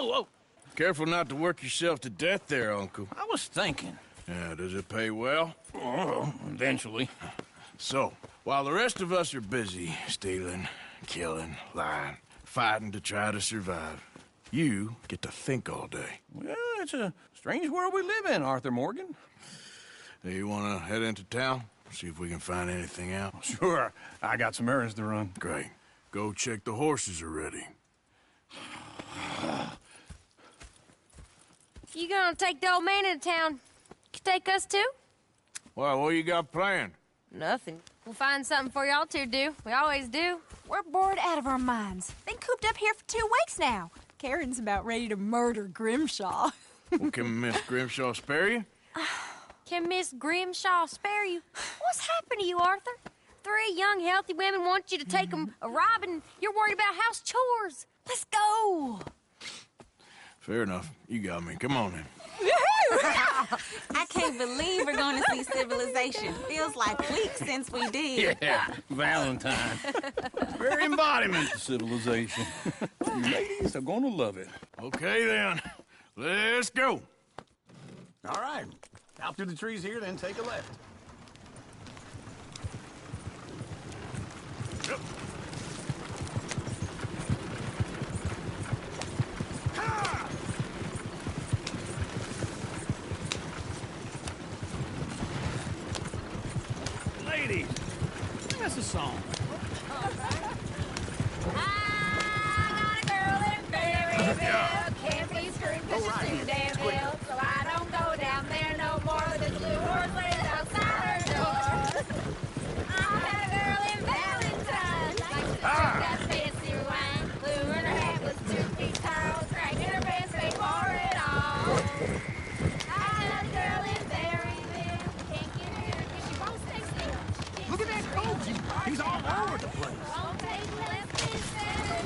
whoa. Careful not to work yourself to death there, Uncle. I was thinking. Yeah, does it pay well? Oh, eventually. So, while the rest of us are busy stealing, killing, lying, fighting to try to survive, you get to think all day. Well, it's a strange world we live in, Arthur Morgan. Hey, you want to head into town? See if we can find anything out? Sure, I got some errands to run. Great. Go check the horses are ready. You gonna take the old man into town? You take us too? Well, what you got planned? Nothing. We'll find something for y'all to do. We always do. We're bored out of our minds. Been cooped up here for 2 weeks now. Karen's about ready to murder Grimshaw. Well, can Miss Grimshaw spare you? Can Miss Grimshaw spare you? What's happened to you, Arthur? 3 young, healthy women want you to take them a robbing. You're worried about house chores. Let's go. Fair enough. You got me. Come on then. I can't believe we're going to see civilization. Feels like weeks since we did. Yeah, Valentine. Very embodiment of civilization. You ladies are gonna love it. Okay then. Let's go. All right. Out through the trees here, then take a left. Yep. Ladies, sing us a song. I got a girl in Berryville. Can't be screwed 'cause she's too damn ill. So I don't go down there no more. This blue horse lays outside her door. I had a girl in Valentine. Like to drink that fancy wine. Blue in her hat was 2 feet tall. Drank in her pants, paid for it all. I had a girl in Berryville. Can't get her 'cause she won't stay still. Look at that coach. He's all over the place. Won't take less than $7.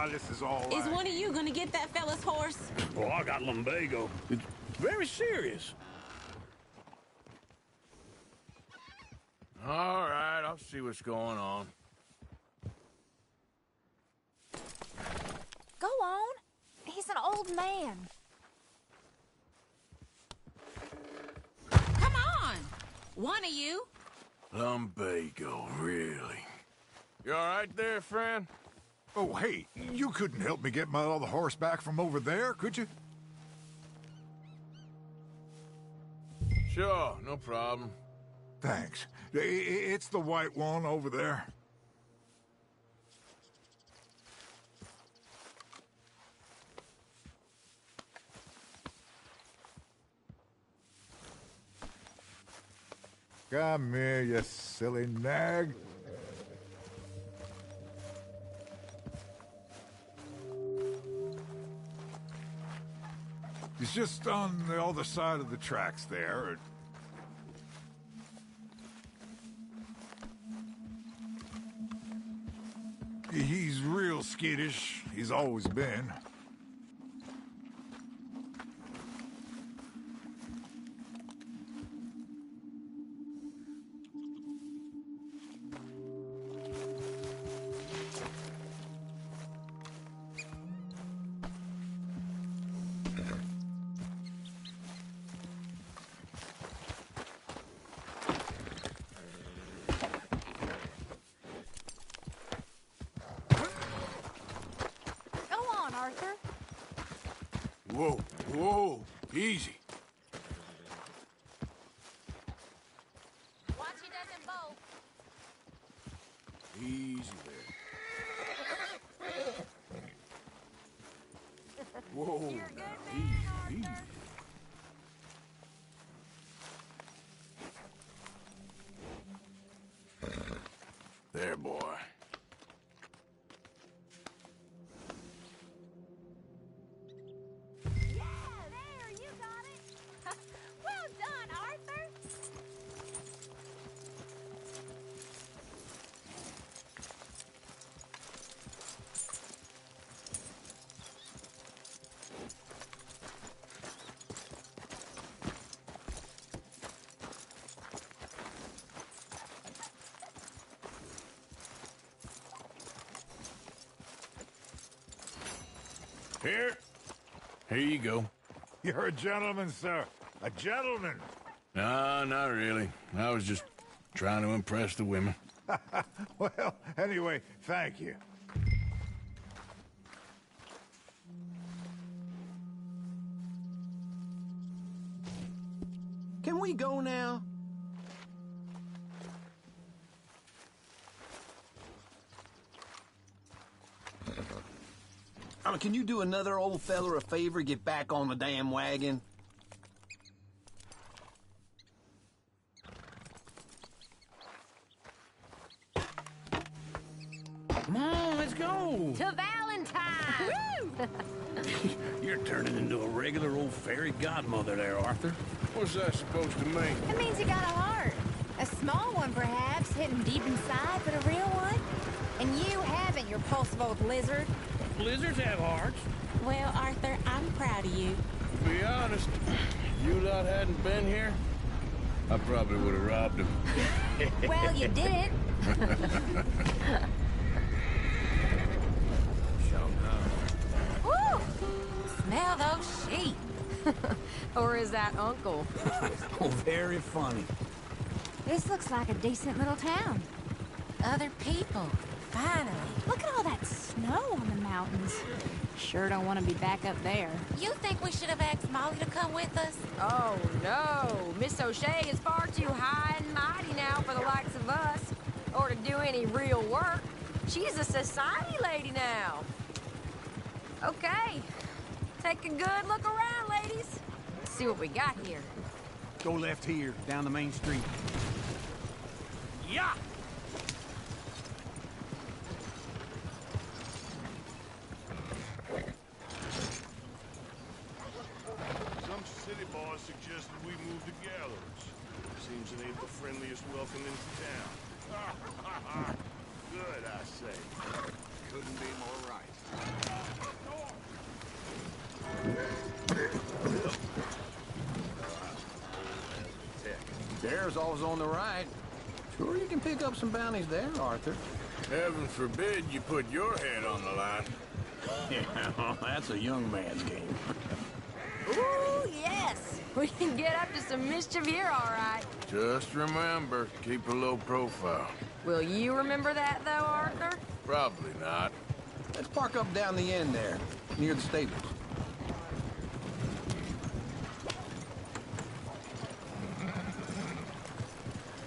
This is all right. Is one of you going to get that fella's horse? Well, I got lumbago. It's very serious. All right, I'll see what's going on. Go on. He's an old man. Come on. One of you. Lumbago, really? You all right there, friend? Oh, hey, you couldn't help me get my other horse back from over there, could you? Sure, no problem. Thanks. It's the white one over there. Come here, you silly nag. He's just on the other side of the tracks there. He's real skittish. He's always been. Arthur. Whoa, whoa, easy. Watch he doesn't bolt. Easy there. Whoa, You're a good now, man, easy, Arthur. easy. There, boy. Yeah, there, you got it. Well done, Arthur. Here you go. You're a gentleman, sir. A gentleman. No, not really. I was just trying to impress the women. Well, anyway, thank you. Can we go now? Can you do another old feller a favor, get back on the damn wagon? Come on, let's go. To Valentine! You're turning into a regular old fairy godmother there, Arthur. What's that supposed to mean? It means you got a heart. A small one, perhaps, hidden deep inside, but a real one. And you haven't, you repulsive old lizard. Blizzards have hearts. Well, Arthur, I'm proud of you. To be honest, if you lot hadn't been here, I probably would have robbed him. Well, you didn't. Woo! Smell those sheep. Or is that Uncle? Oh, very funny. This looks like a decent little town. Other people. Finally. Look at all that snow on the mountains. Sure don't want to be back up there. You think we should have asked Molly to come with us? Oh, no. Miss O'Shea is far too high and mighty now for the likes of us. Or to do any real work. She's a society lady now. Okay. Take a good look around, ladies. See what we got here. Go left here, down the main street. Yeah. Some city boys suggested we move to Gallows. Seems it ain't the friendliest welcome into town. Good, I say. Couldn't be more right. There's always on the right. Sure, you can pick up some bounties there, Arthur. Heaven forbid you put your head on the line. Yeah, that's a young man's game. Ooh, yes. We can get up to some mischief here, all right. Just remember, keep a low profile. Will you remember that, though, Arthur? Probably not. Let's park up down the end there, near the stables.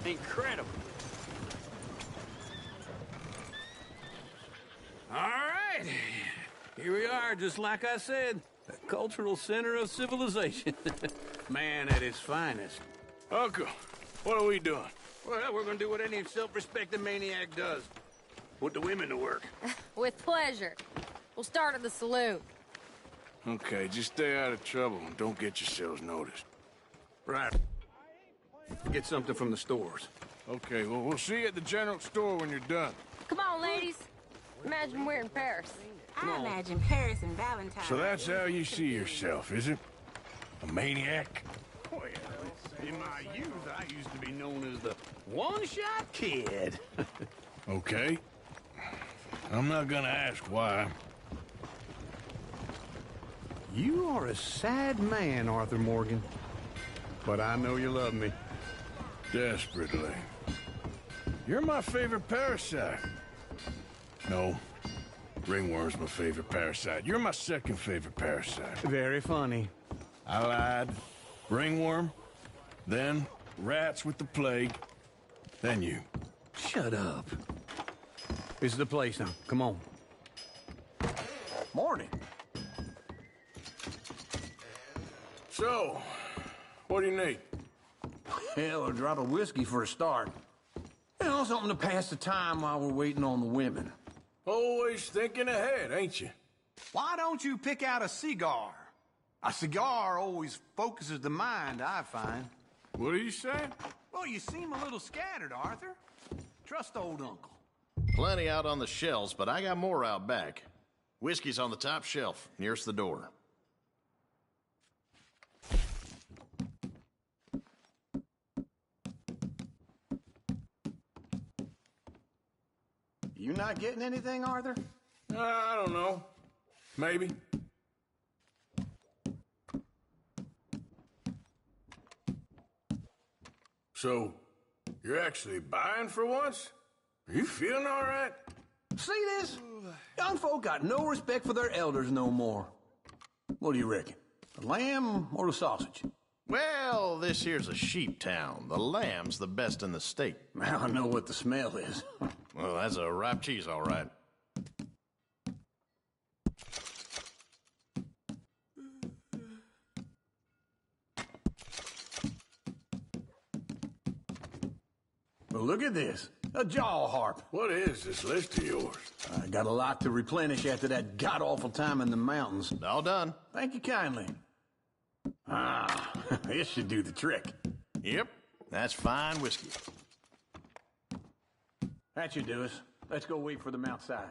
Incredible. All right. Here we are, just like I said. The cultural center of civilization. Man at his finest. Uncle, what are we doing? Well, we're gonna do what any self-respecting maniac does. Put the women to work. With pleasure. We'll start at the saloon. Okay, just stay out of trouble and don't get yourselves noticed. Right. Get something from the stores. Okay, well, we'll see you at the general store when you're done. Come on, ladies. Imagine we're in Paris. I imagine Paris and Valentine. So that's how you see yourself, is it? A maniac? Well, in my youth, I used to be known as the one-shot kid. Okay. I'm not gonna ask why. You are a sad man, Arthur Morgan. But I know you love me. Desperately. You're my favorite parasite. No. Ringworm's my favorite parasite. You're my second favorite parasite. Very funny. I lied. Ringworm. Then rats with the plague. Then you. Shut up. This is the place now. Come on. Morning. So, what do you need? Hell, a drop of whiskey for a start. You know, something to pass the time while we're waiting on the women. Always thinking ahead, ain't you? Why don't you pick out a cigar? A cigar always focuses the mind, I find. What are you saying? Well, you seem a little scattered, Arthur. Trust old uncle. Plenty out on the shelves, but I got more out back. Whiskey's on the top shelf, nearest the door. You not getting anything, Arthur? I don't know. Maybe. So, you're actually buying for once? Are you feeling all right? See this? Young folk got no respect for their elders no more. What do you reckon? The lamb or the sausage? Well, this here's a sheep town. The lamb's the best in the state. Now I know what the smell is. Well, that's a ripe cheese, all right. Well, look at this. A jaw harp. What is this list of yours? I got a lot to replenish after that god-awful time in the mountains. All done. Thank you kindly. Ah, this should do the trick. Yep, that's fine whiskey. That should do us. Let's go wait for them outside.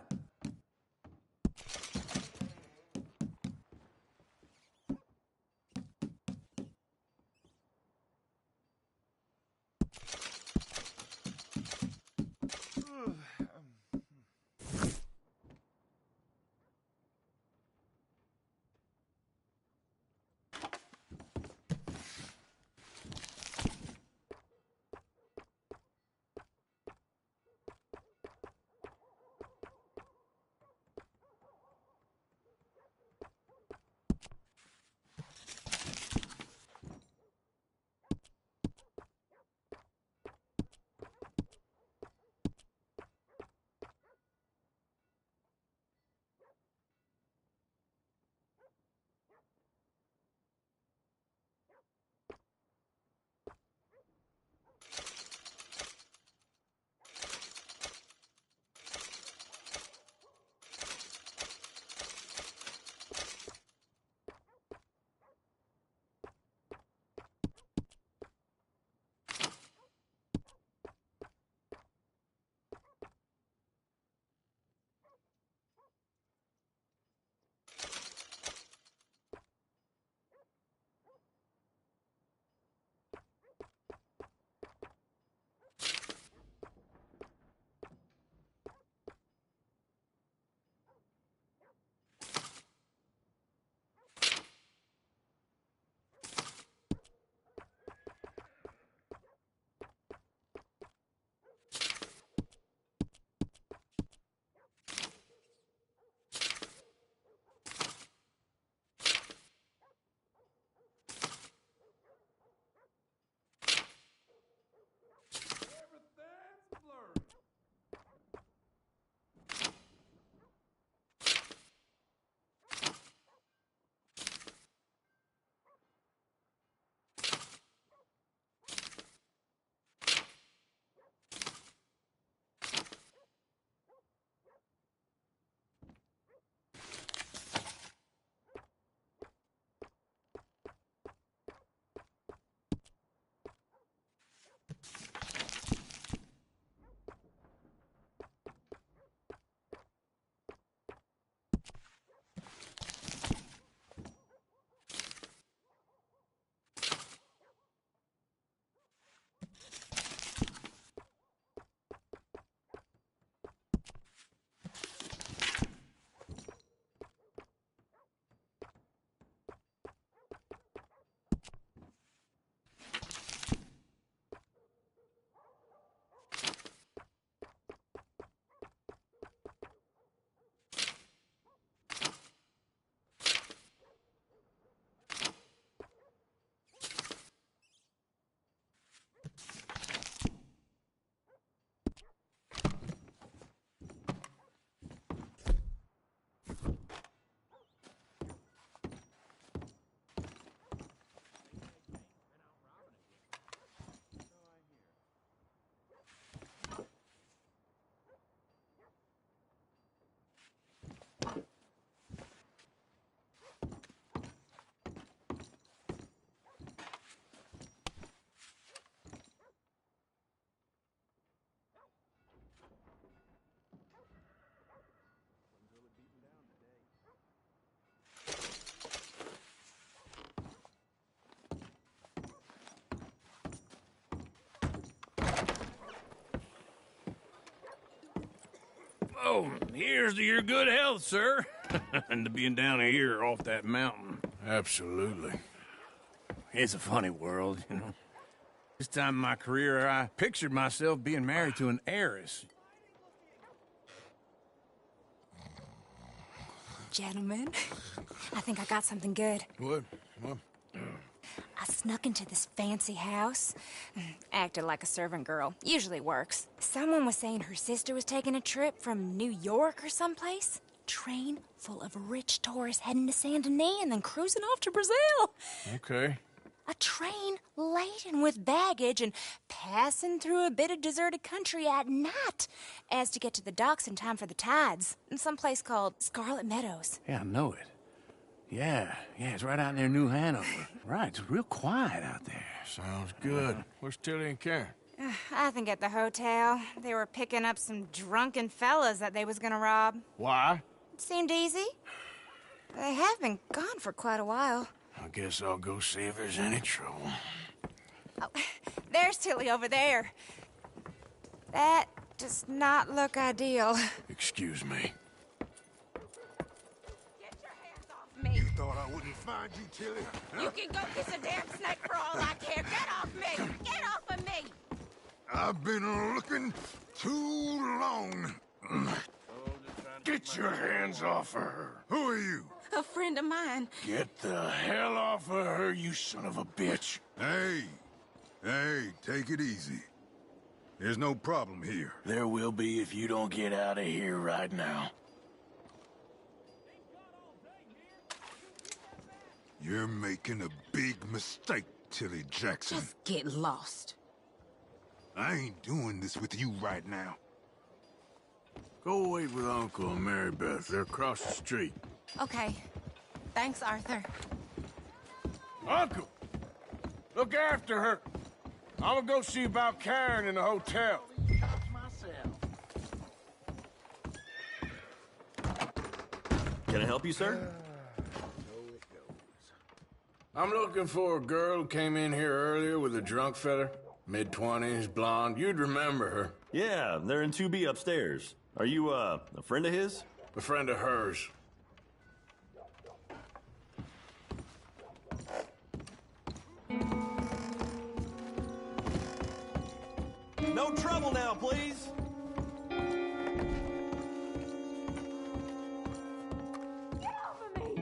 Oh, here's to your good health, sir. And to being down here off that mountain. Absolutely. It's a funny world, you know. This time in my career, I pictured myself being married to an heiress. Gentlemen, I think I got something good. What? I snuck into this fancy house. Acted like a servant girl. Usually works. Someone was saying her sister was taking a trip from New York or someplace. Train full of rich tourists heading to Saint Denis and then cruising off to Brazil. Okay. A train laden with baggage and passing through a bit of deserted country at night as to get to the docks in time for the tides in some place called Scarlet Meadows. Yeah, I know it. Yeah, it's right out near New Hanover. Right, it's real quiet out there. Sounds good. Where's Tilly and Karen? I think at the hotel. They were picking up some drunken fellas that they was gonna rob. Why? It seemed easy. They have been gone for quite a while. I guess I'll go see if there's any trouble. Oh, there's Tilly over there. That does not look ideal. Excuse me. Get your hands off me. You thought I wouldn't find you, Tilly? You can go kiss a damn snake for all I care. Get off me! Get off of me! I've been looking too long. Get your hands off her. Who are you? A friend of mine. Get the hell off of her, you son of a bitch. Hey, take it easy. There's no problem here. There will be if you don't get out of here right now. You're making a big mistake, Tilly Jackson. Just get lost. I ain't doing this with you right now. Go wait with Uncle and Mary Beth. They're across the street. Okay. Thanks, Arthur. Uncle! Look after her. I'm gonna go see about Karen in the hotel. Can I help you, sir? I'm looking for a girl who came in here earlier with a drunk fella. Mid-20s, blonde. You'd remember her. Yeah, they're in 2B upstairs. Are you, a friend of his? A friend of hers. No trouble now, please. Get off of me!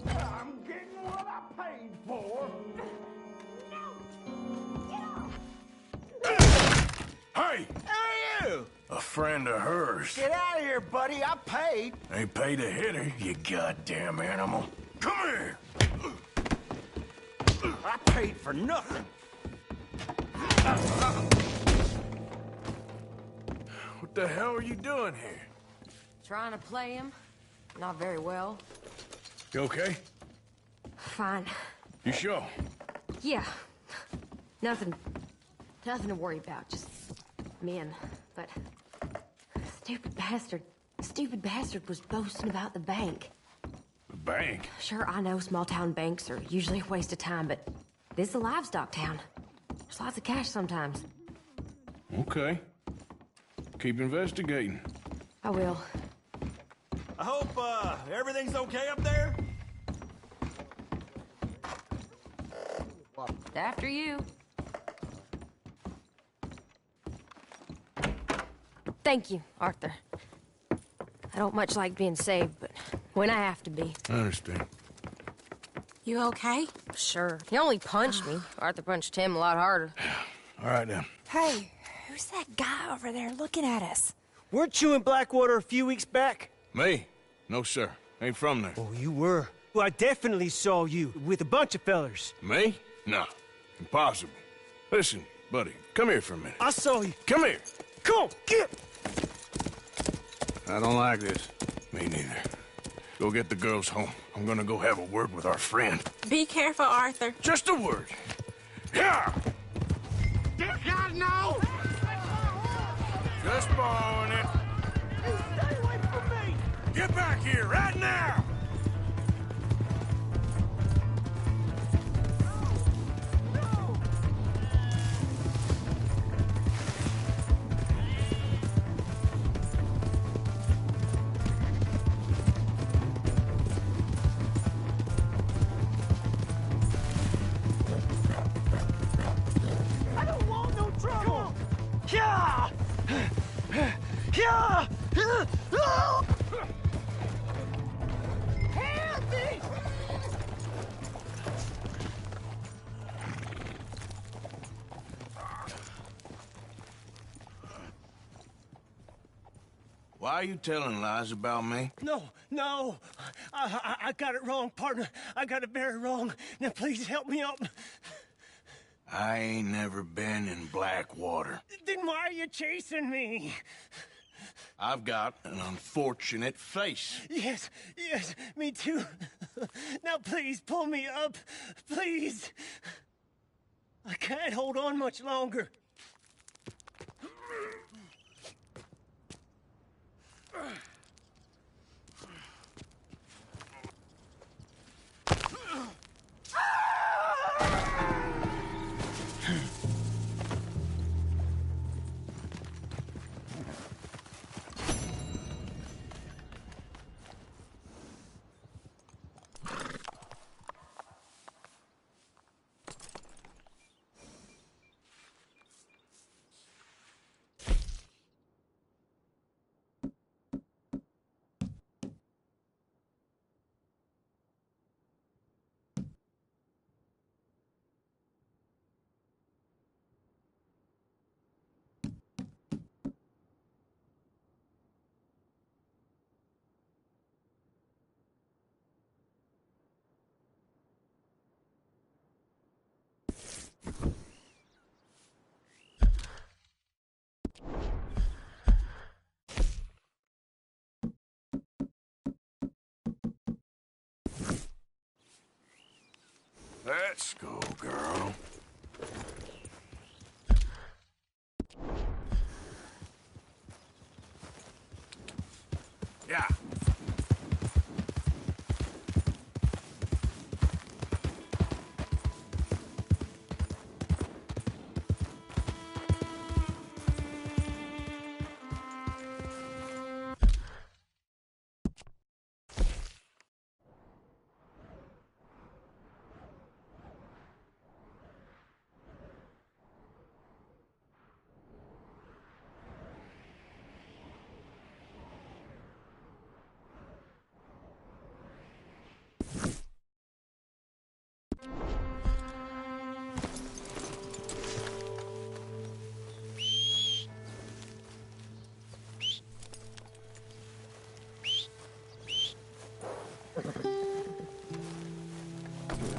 I'm getting what I paid for. Hey! Who are you? A friend of hers. Get out of here, buddy. I paid. Ain't paid to hit her, you goddamn animal. Come here! I paid for nothing. What the hell are you doing here? Trying to play him. Not very well. You okay? Fine. You sure? Yeah. Nothing to worry about. Just men. But stupid bastard was boasting about the bank. The bank? Sure, I know small town banks are usually a waste of time, but this is a livestock town. There's lots of cash sometimes. Okay. Keep investigating. I will. I hope, everything's okay up there? After you. Thank you, Arthur. I don't much like being saved, but when I have to be. I understand. You okay? Sure. He only punched me. Arthur punched him a lot harder. All right, then. Hey, who's that guy over there looking at us? Weren't you in Blackwater a few weeks back? Me? No, sir. Ain't from there. Oh, you were. Well, I definitely saw you with a bunch of fellers. Me? No. Impossible. Listen, buddy, come here for a minute. I saw you. Come here. Come on, get! I don't like this. Me neither. Go get the girls home. I'm gonna go have a word with our friend. Be careful, Arthur. Just a word. Yeah! This guy know. Just borrowing it. Stay away from me. Get back here right now! Why are you telling lies about me? No. I got it wrong, partner. I got it very wrong. Now, please help me up. I ain't never been in Blackwater. Then why are you chasing me? I've got an unfortunate face. Yes, me too. Now, please, pull me up. Please. I can't hold on much longer. Let's go, girl. Yeah.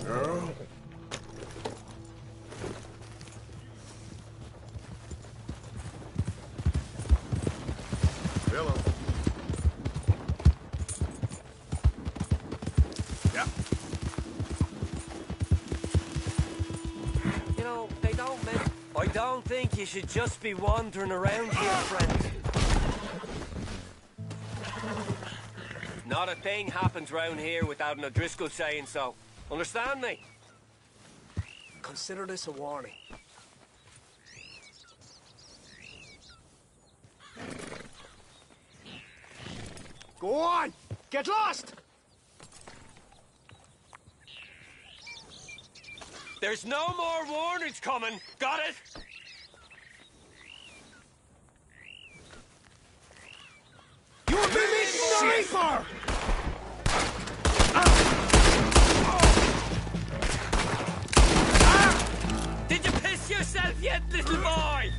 Girl. Hello. Yeah. You know, they don't mean... I don't think you should just be wandering around here, friend. Not a thing happens round here without an O'Driscoll saying so. Understand me? Consider this a warning. Go on! Get lost! There's no more warnings coming. Got it? You will be the Reaper! Did you piss yourself yet, little boy?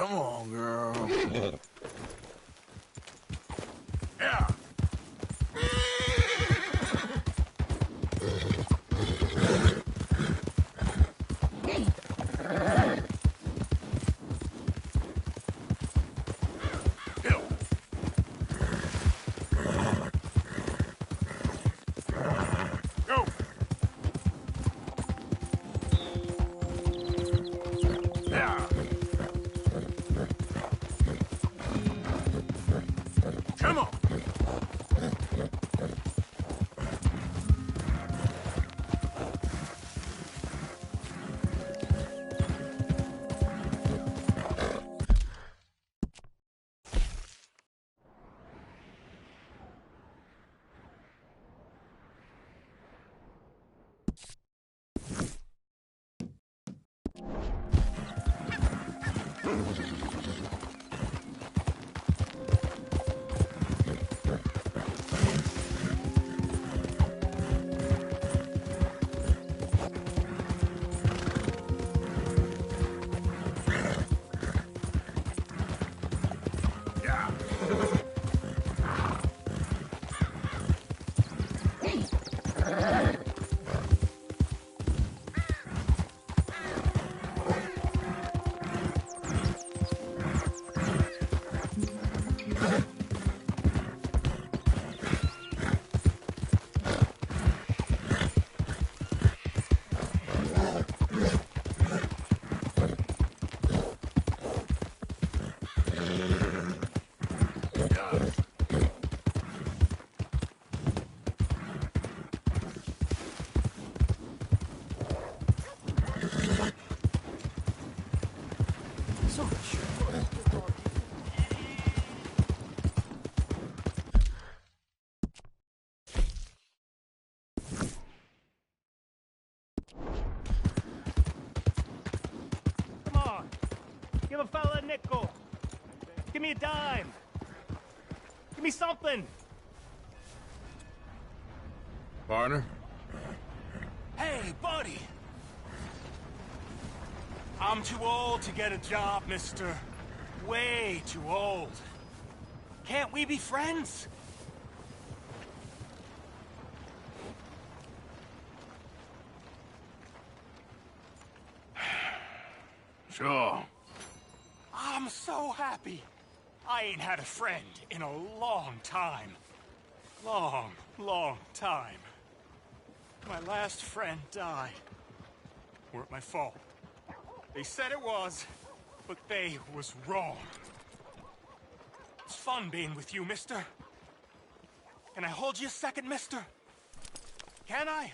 Come on, girl. Yeah. Come on! Come on. Give a fella a nickel. Give me a dime. Give me something. Partner? Hey, buddy. I'm too old to get a job, mister. Way too old. Can't we be friends? Sure. I'm so happy. I ain't had a friend in a long time. Long time. My last friend died. Weren't my fault. They said it was, but they was wrong. It's fun being with you, mister. Can I hold you a second, mister? Can I?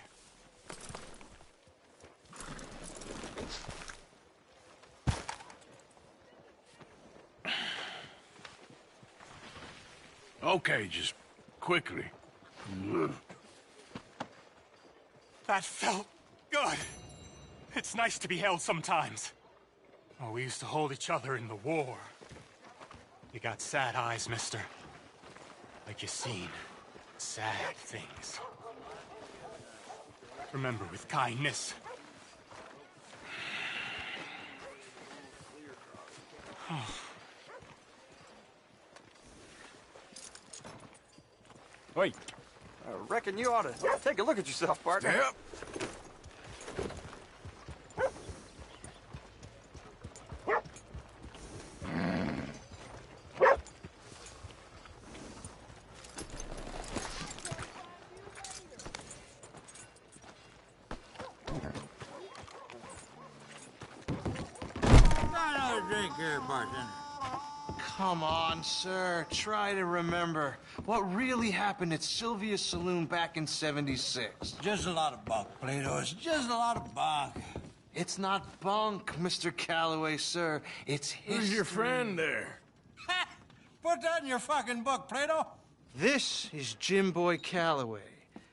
Okay, just quickly. That felt good. It's nice to be held sometimes. Oh, we used to hold each other in the war. You got sad eyes, mister. Like you seen sad things. Remember with kindness. Wait, I reckon you ought to take a look at yourself, partner. Yep. Another drink here, bartender. Come on, sir. Try to remember what really happened at Sylvia's Saloon back in '76. Just a lot of bunk, Plato. It's just a lot of bunk. It's not bunk, Mr. Calloway, sir. It's history. Who's your friend there? Ha! Put that in your fucking book, Plato. This is Jim Boy Calloway.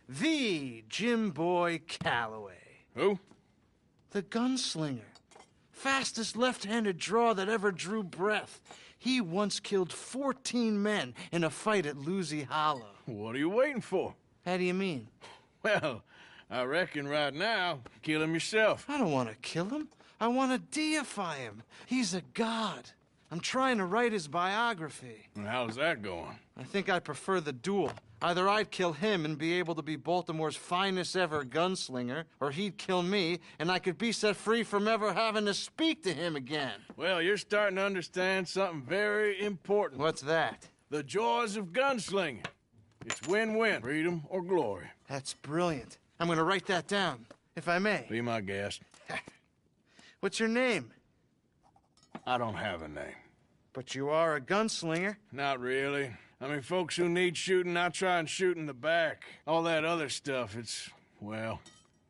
The Jim Boy Calloway. Who? The gunslinger. Fastest left-handed draw that ever drew breath. He once killed 14 men in a fight at Lucy Hollow. What are you waiting for? How do you mean? Well, I reckon right now, kill him yourself. I don't want to kill him. I want to deify him. He's a god. I'm trying to write his biography. And how's that going? I think I prefer the duel. Either I'd kill him and be able to be Baltimore's finest ever gunslinger, or he'd kill me and I could be set free from ever having to speak to him again. Well, you're starting to understand something very important. What's that? The joys of gunslinging. It's win-win, freedom or glory. That's brilliant. I'm gonna write that down, if I may. Be my guest. What's your name? I don't have a name. But you are a gunslinger. Not really. I mean, folks who need shooting, I try and shoot in the back. All that other stuff, it's, well,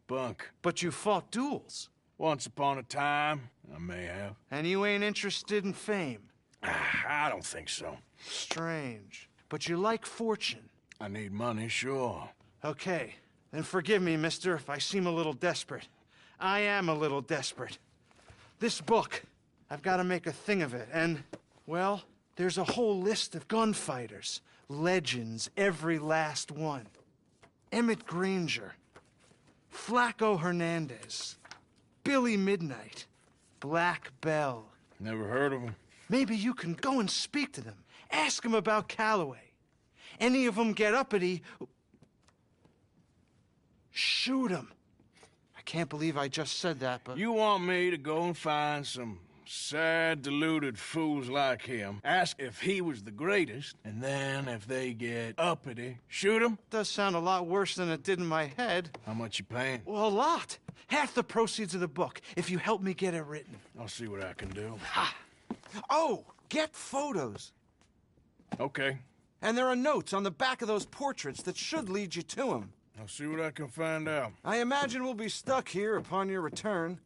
bunk. But you fought duels. Once upon a time, I may have. And you ain't interested in fame. I don't think so. Strange. But you like fortune. I need money, sure. Okay. Then forgive me, mister, if I seem a little desperate. I am a little desperate. This book, I've got to make a thing of it, and, well, there's a whole list of gunfighters. Legends, every last one. Emmett Granger, Flaco Hernandez, Billy Midnight, Black Bell. Never heard of them. Maybe you can go and speak to them. Ask them about Calloway. Any of them get uppity, shoot them. I can't believe I just said that, but... You want me to go and find some sad, deluded fools like him, ask if he was the greatest, and then if they get uppity, shoot him? Does sound a lot worse than it did in my head. How much you paying? Well, a lot. Half the proceeds of the book, if you help me get it written. I'll see what I can do. Ha! Oh, get photos. Okay. And there are notes on the back of those portraits that should lead you to him. I'll see what I can find out. I imagine we'll be stuck here upon your return.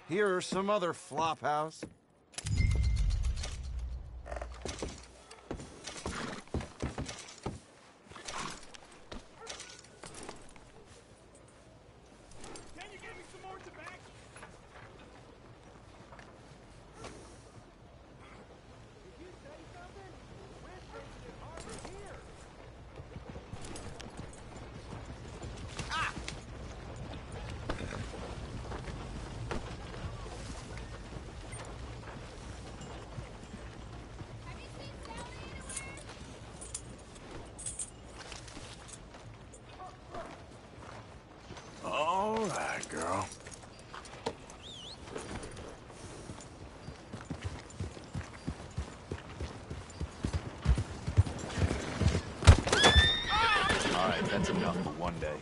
Here or some other flop house. All right, girl. All right, that's enough for one day.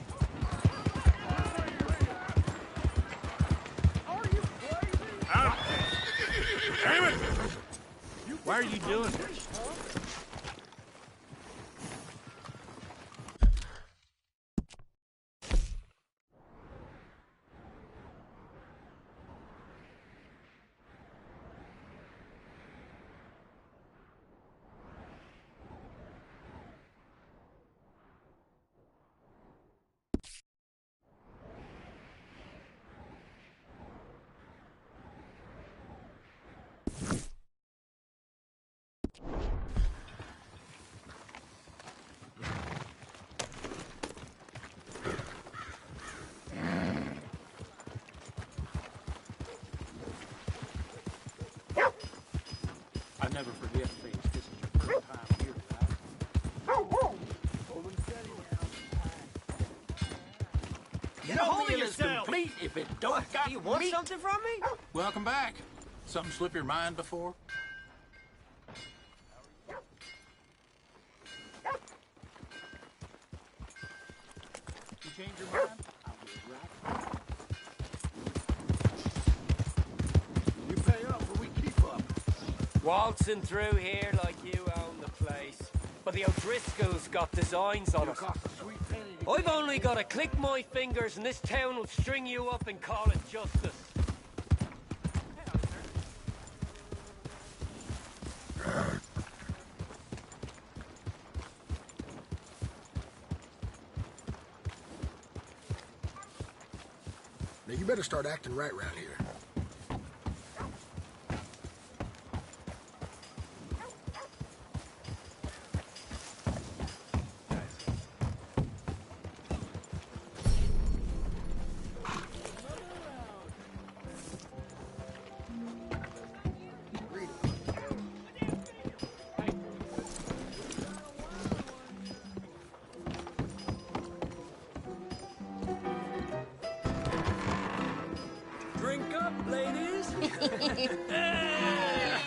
Damn it! Why are you doing this? I never forget things. This is your first time here, right? Get hold of yourself! Complete if it don't got Do you want meat. something from me? Welcome back. Something slip your mind before? You change your mind? I'll be right. You pay up or we keep up. Waltzing through here like you own the place. But the O'Driscolls got designs on it. I've only got to click my fingers and this town will string you up and call it justice. Now you better start acting right around here. Greetings. ladies?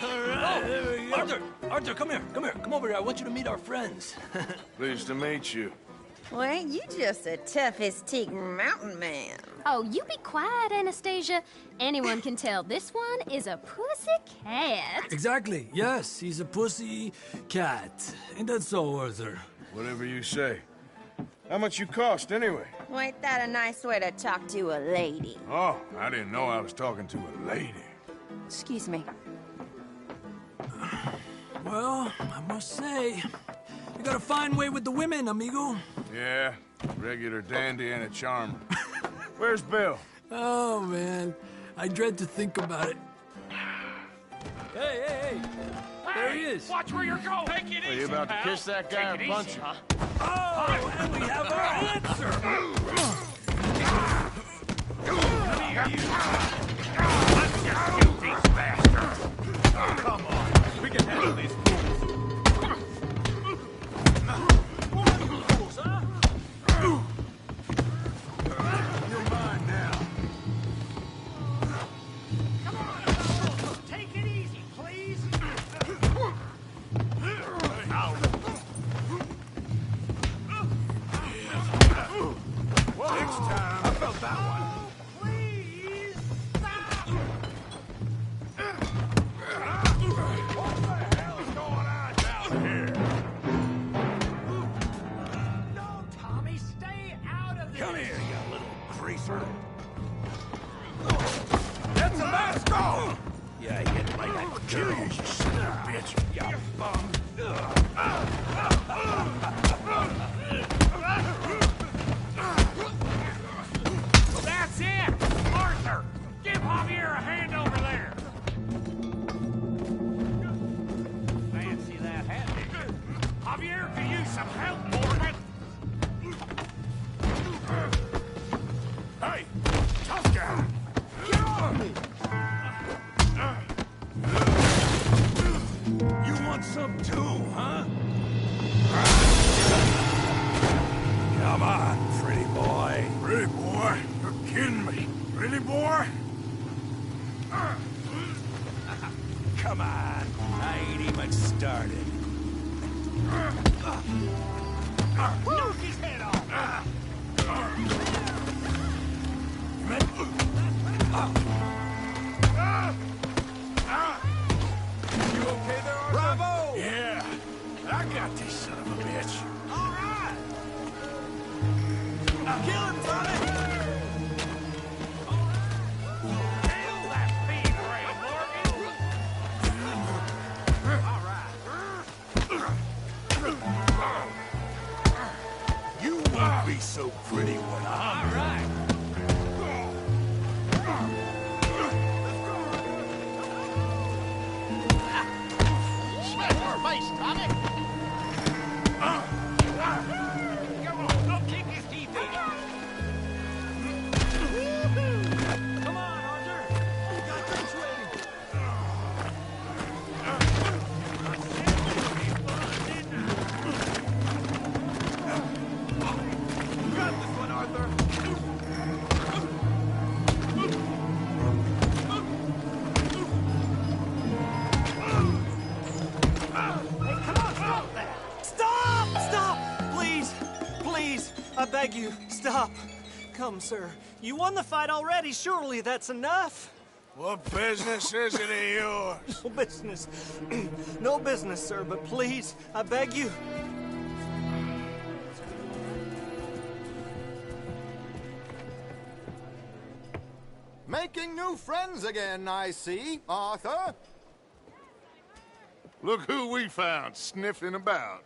All right, there we go. Arthur, come here. Come over here. I want you to meet our friends. Pleased to meet you. Well, ain't you just a toughest-teak mountain man? Oh, you be quiet, Anastasia. Anyone can tell this one is a pussy cat. Exactly. Yes, he's a pussy cat. Ain't that so, Arthur? Whatever you say. How much you cost, anyway? Well, ain't that a nice way to talk to a lady? Oh, I didn't know I was talking to a lady. Excuse me. Well, I must say, you got a fine way with the women, amigo. Yeah, regular dandy and a charmer. Where's Bill? Oh, man. I dread to think about it. Hey! There he is. Watch where you're going. Take it Are easy, you about pal. to kiss that guy or Take it punch easy, him? huh? Oh, and we have our answer. You these bastards. Come on. We can handle these fools. Fools, huh? You're mine now. Come on. Take it easy, please. Next time. I felt that one. Please stop. What the hell is going on down here? No, Tommy, stay out of this. Come here, you little greaser. That's a Vasco. Yeah, you get like that kill you, you son of a bitch. You bum. That's it! Arthur! Give Javier a hand over there! Fancy that hat, did you? Javier could use some help, Morgan! Hey, tough guy. Get off me! You want some too, huh? Come on, pretty boy. Pretty boy? You're kidding me. Really, boy? Come on. I ain't even started. Knock his head off! You okay there, Arthur? Bravo! Yeah. I got this son of a bitch. All right! Kill him, Tommy! Kill that fiend brain, Morgan! All right. You won't be so pretty when I'm All right. Smack your face, Tommy! Come on, I'll kick his teeth in. Come on, Arthur. We got drinks ready. You got this one, Arthur. Hey, come on, stop that! Stop! Stop! Please! Please! I beg you, stop. Come, sir. You won the fight already. Surely that's enough. What business is it of yours? No business. No business, sir, but please, I beg you. Making new friends again, I see, Arthur. Look who we found sniffing about.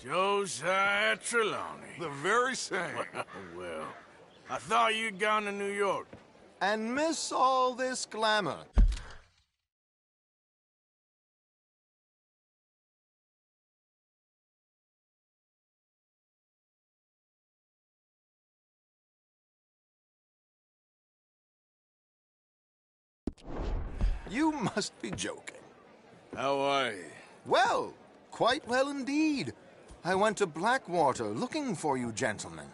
Josiah Trelawney. The very same. Well, I thought you'd gone to New York. And miss all this glamour. You must be joking. How are you? Well, quite well indeed. I went to Blackwater looking for you gentlemen.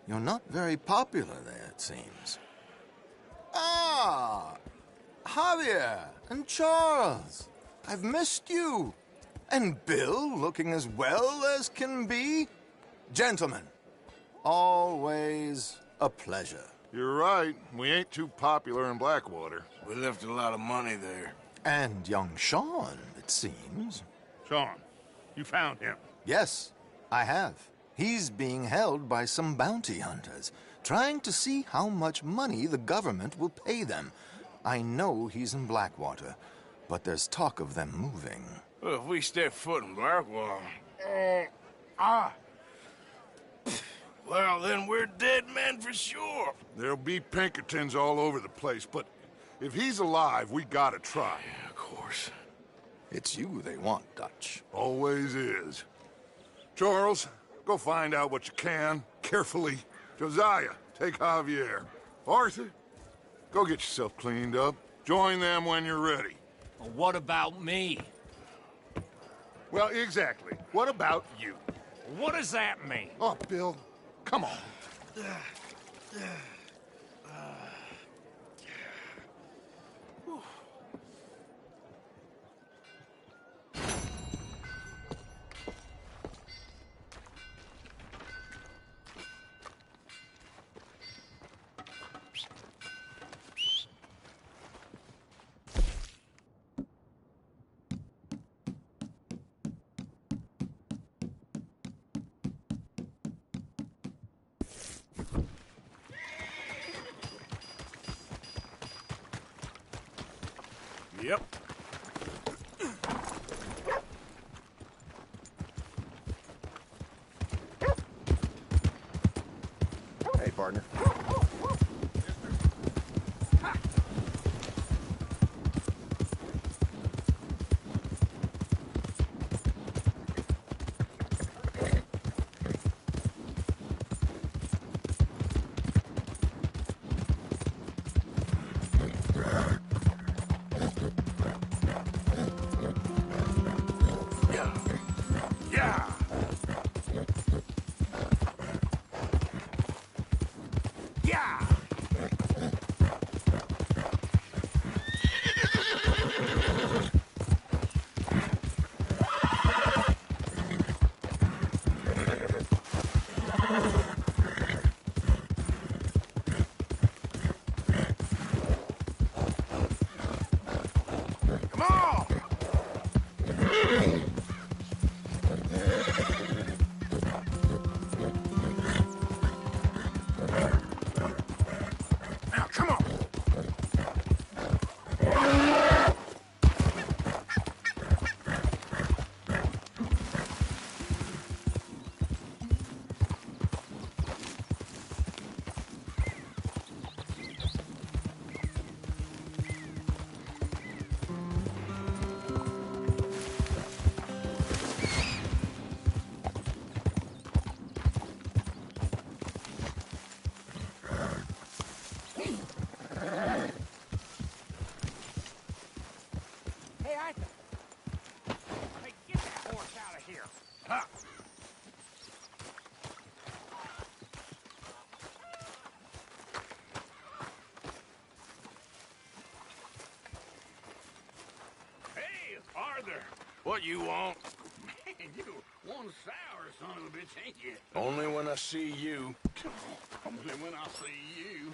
You're not very popular there, it seems. Ah! Javier and Charles. I've missed you. And Bill looking as well as can be. Gentlemen, always a pleasure. You're right. We ain't too popular in Blackwater. We left a lot of money there. And young Sean, it seems. Sean, you found him? Yes, I have. He's being held by some bounty hunters, trying to see how much money the government will pay them. I know he's in Blackwater, but there's talk of them moving. Well, if we step foot in Blackwater... Well, then we're dead men for sure. There'll be Pinkertons all over the place, but if he's alive, we gotta try. Yeah, of course. It's you they want, Dutch. Always is. Charles, go find out what you can, carefully. Josiah, take Javier. Arthur, go get yourself cleaned up. Join them when you're ready. Well, what about me? Well, exactly. What about you? What does that mean? Oh, Bill, come on. Yep. Hey, partner. What you want? Man, you one sour son of a bitch, ain't you? Only when I see you. Only when I see you.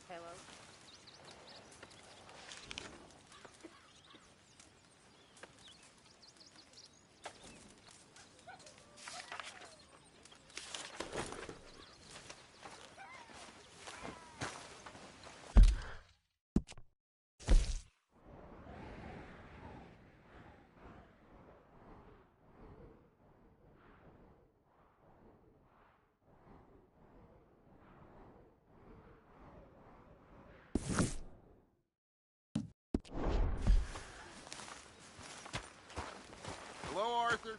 Hello. Hello, Arthur.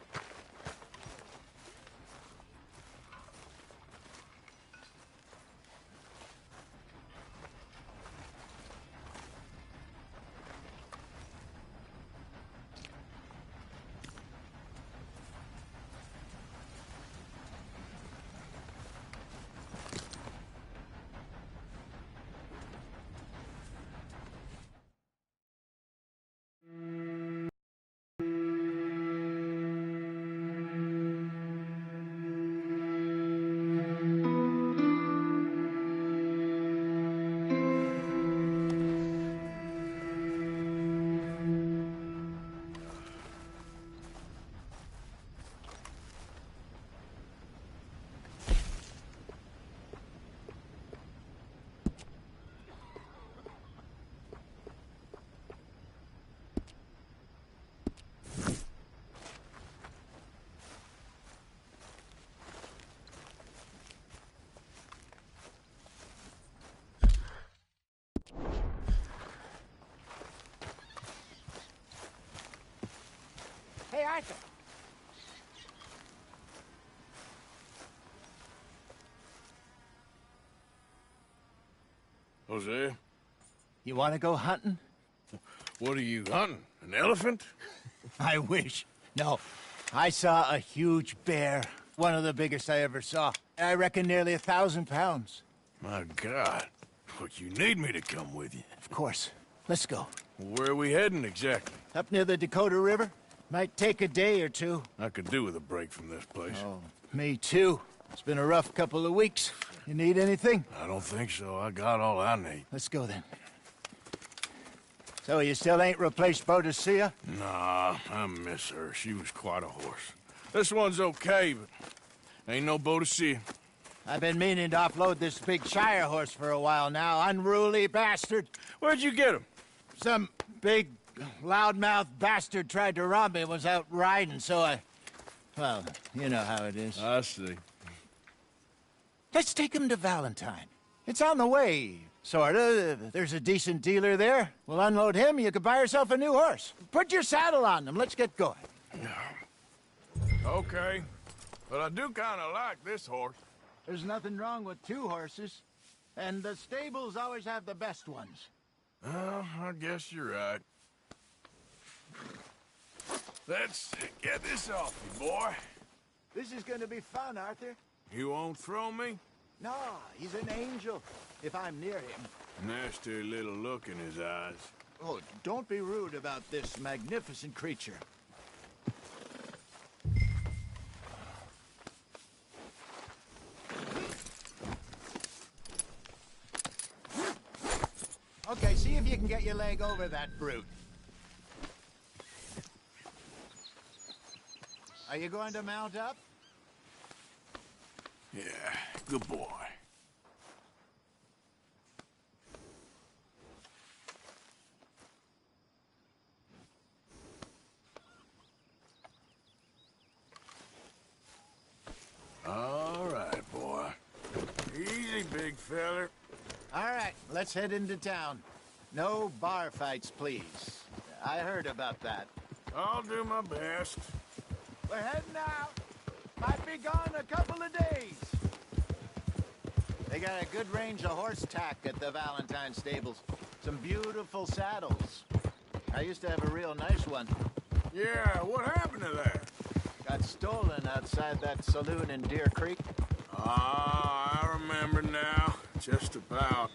Hey, Arthur. Jose? You want to go hunting? What are you hunting? An elephant? I wish. No. I saw a huge bear. One of the biggest I ever saw. I reckon nearly 1,000 pounds. My God. But you need me to come with you. Of course. Let's go. Where are we heading exactly? Up near the Dakota River. Might take a day or two. I could do with a break from this place. Oh, me too. It's been a rough couple of weeks. You need anything? I don't think so. I got all I need. Let's go then. So you still ain't replaced Boadicea? Nah, I miss her. She was quite a horse. This one's okay, but ain't no Boadicea. I've been meaning to offload this big Shire horse for a while now. Unruly bastard. Where'd you get him? Some big, loudmouth bastard tried to rob me and was out riding, so I... Well, you know how it is. I see. Let's take him to Valentine. It's on the way, sorta. There's a decent dealer there. We'll unload him, you could buy yourself a new horse. Put your saddle on them, let's get going. Okay. But I do kind of like this horse. There's nothing wrong with two horses. And the stables always have the best ones. Well, I guess you're right. Let's get this off you, boy. This is gonna be fun, Arthur. You won't throw me? No, he's an angel, if I'm near him. Nasty little look in his eyes. Oh, don't be rude about this magnificent creature. Okay, see if you can get your leg over that brute. Are you going to mount up? Yeah, good boy. All right, boy. Easy, big feller. All right, let's head into town. No bar fights, please. I heard about that. I'll do my best. We're heading out. Might be gone a couple of days. They got a good range of horse tack at the Valentine stables. Some beautiful saddles. I used to have a real nice one. Yeah, what happened to that? Got stolen outside that saloon in Deer Creek. Ah, I remember now. Just about.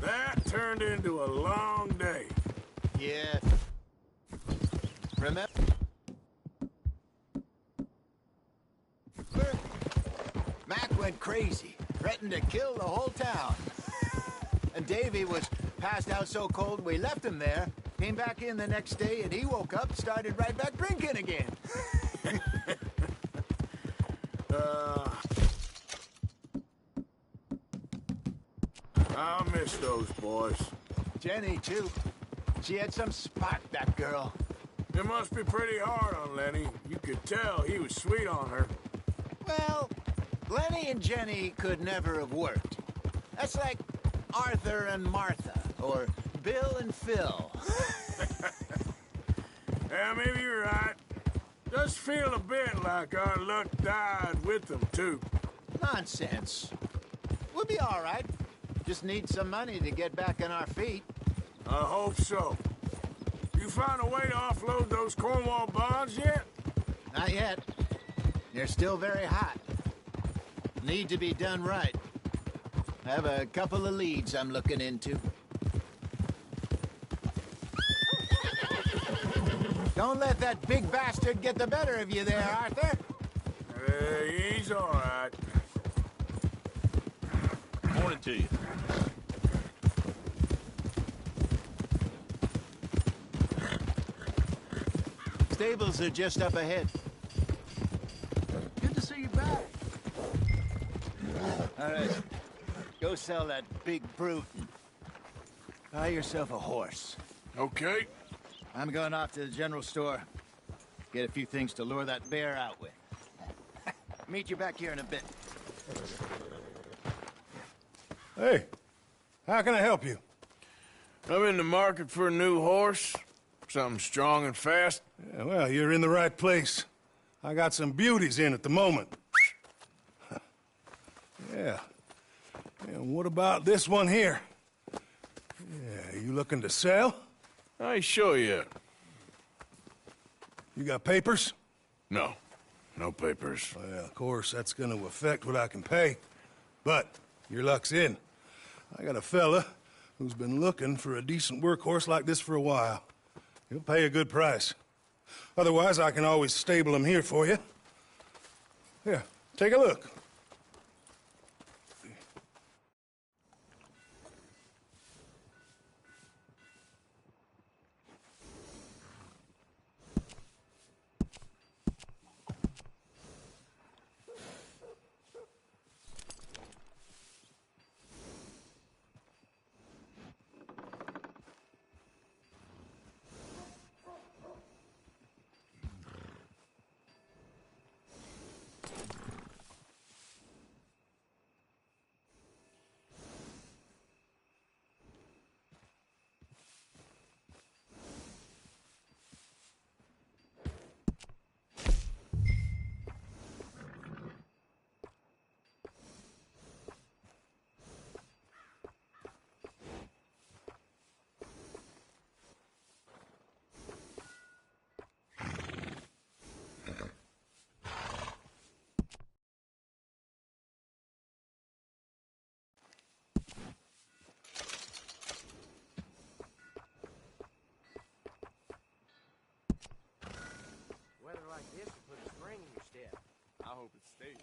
That turned into a long day. Yeah. Remember? Mac went crazy, threatened to kill the whole town. And Davy was passed out so cold we left him there, came back in the next day, and he woke up and started right back drinking again. I miss those boys. Jenny, too. She had some spark, that girl. It must be pretty hard on Lenny. You could tell he was sweet on her. Well, Lenny and Jenny could never have worked. That's like Arthur and Martha, or Bill and Phil. Yeah, maybe you're right. Does feel a bit like our luck died with them, too. Nonsense. We'll be all right. Just need some money to get back on our feet. I hope so. You find a way to offload those Cornwall bonds yet? Not yet. They're still very hot. Need to be done right. I have a couple of leads I'm looking into. Don't let that big bastard get the better of you there, Arthur. He's all right. Morning to you. Stables are just up ahead. Good to see you back. All right. Go sell that big brute and buy yourself a horse. Okay. I'm going off to the general store. Get a few things to lure that bear out with. Meet you back here in a bit. Hey, how can I help you? I'm in the market for a new horse. Something strong and fast. Yeah, well, you're in the right place. I got some beauties in at the moment. Yeah. And what about this one here? Yeah, you looking to sell? I ain't sure yet. You got papers? No. No papers. Well, of course, that's gonna affect what I can pay. But your luck's in. I got a fella who's been looking for a decent workhorse like this for a while. He'll pay a good price. Otherwise, I can always stable him here for you. Here, take a look. Weather like this will put a spring in your step. I hope it stays.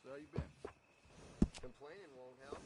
So how you been? Complaining won't help.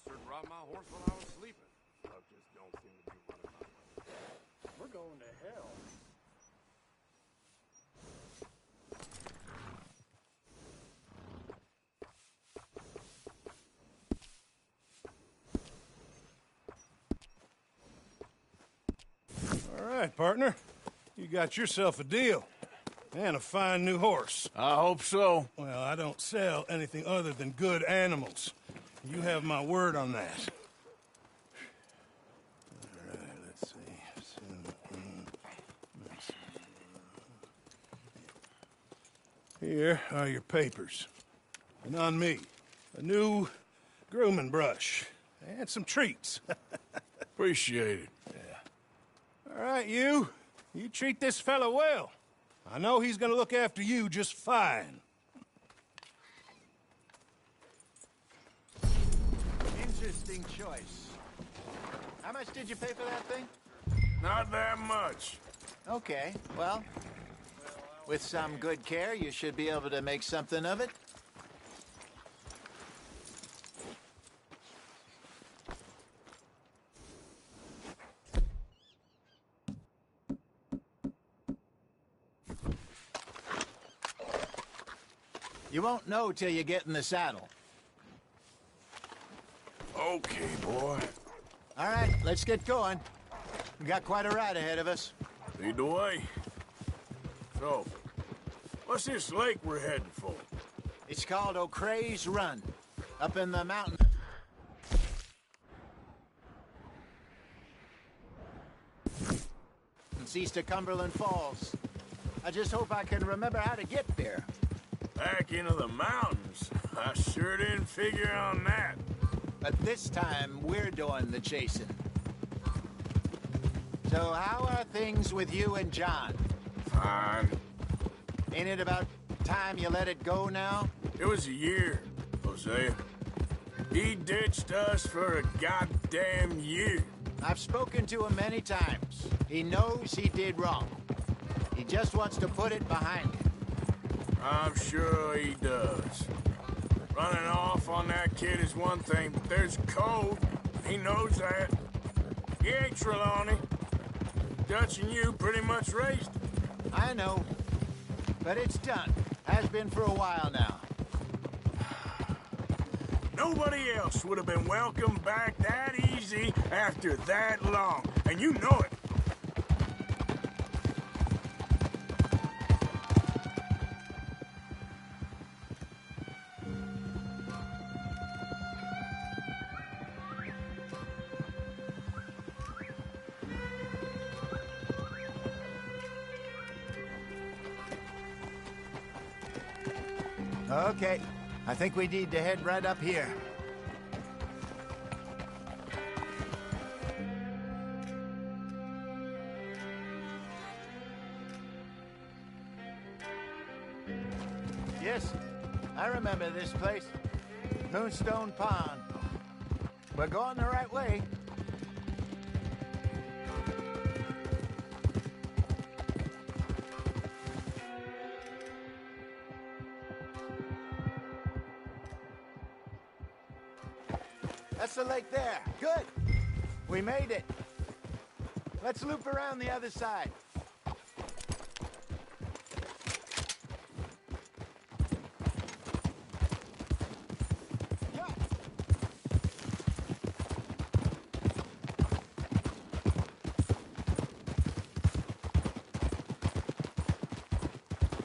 officer to ride my horse while I was sleeping. Buck just don't seem to be running my way. We're going to hell. All right, partner. You got yourself a deal. And a fine new horse. I hope so. Well, I don't sell anything other than good animals. You have my word on that. All right, let's see. Here are your papers. And on me, a new grooming brush and some treats. Appreciate it. All right, you treat this fella well. I know he's gonna look after you just fine. Interesting choice. How much did you pay for that thing? Not that much. Okay, well, with some good care, you should be able to make something of it. You won't know till you get in the saddle. Okay, boy. All right, let's get going. We got quite a ride ahead of us. Lead the way. So, what's this lake we're heading for? It's called O'Creagh's Run, up in the mountain. It's east of Cumberland Falls. I just hope I can remember how to get there. Back into the mountains? I sure didn't figure on that. But this time, we're doing the chasing. So how are things with you and John? Fine. Ain't it about time you let it go now? It was a year, Hosea. He ditched us for a goddamn year. I've spoken to him many times. He knows he did wrong. He just wants to put it behind him. I'm sure he does. Running off on that kid is one thing, but there's code. He knows that. He ain't Trelawney. Dutch and you pretty much raised him. I know. But it's done. Has been for a while now. Nobody else would have been welcomed back that easy after that long. And you know it. Okay. I think we need to head right up here. Yes, I remember this place. Moonstone Pond. We're going the right way. That's the lake there. Good. We made it. Let's loop around the other side.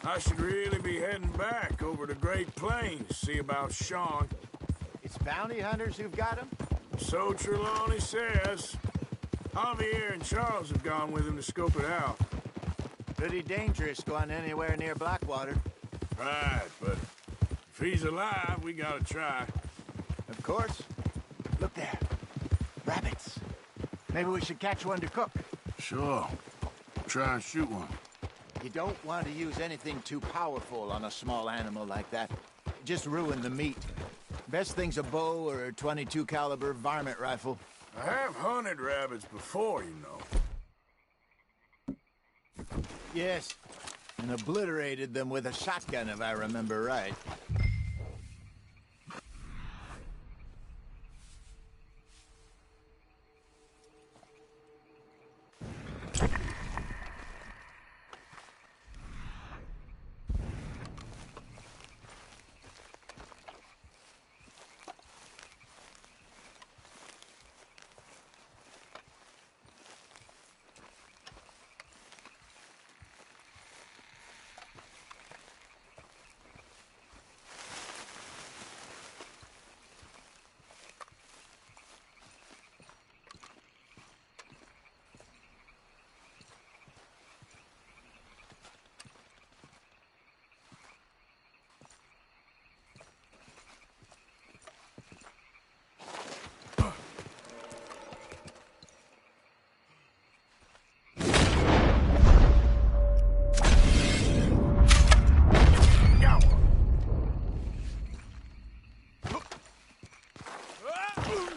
I should really be heading back over the Great Plains, see about Sean. It's bounty hunters who've got him? So Trelawney says. Javier and Charles have gone with him to scope it out. Pretty dangerous going anywhere near Blackwater. Right, but if he's alive, we gotta try. Of course. Look there. Rabbits. Maybe we should catch one to cook. Sure. Try and shoot one. You don't want to use anything too powerful on a small animal like that. Just ruin the meat. Best thing's a bow or a .22 caliber varmint rifle. I have hunted rabbits before, you know. Yes, and obliterated them with a shotgun, if I remember right. shit.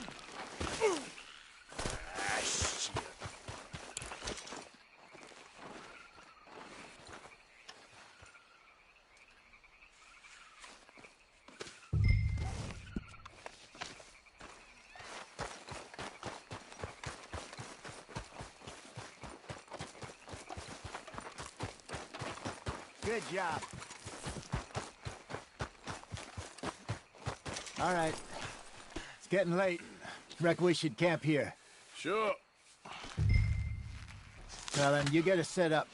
Good job. All right. It's getting late. Reckon we should camp here. Sure. Well, then, you get us set up.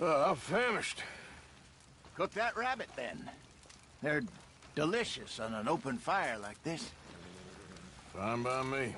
I'm famished. Cook that rabbit, then. They're delicious on an open fire like this. Fine by me.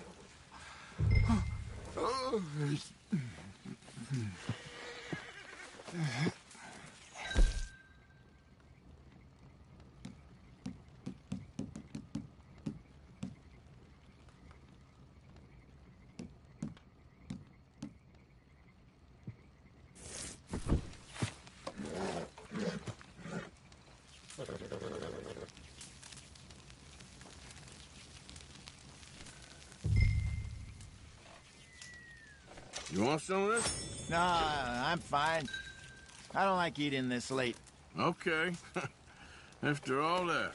You want some of this? No, I'm fine. I don't like eating this late. Okay. After all that.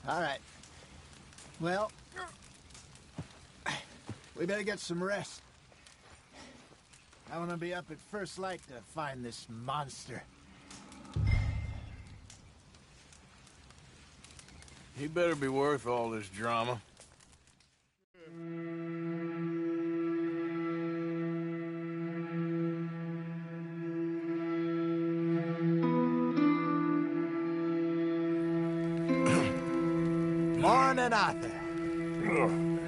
All right. Well, we better get some rest. I want to be up at first light to find this monster. He better be worth all this drama. Morning, Arthur.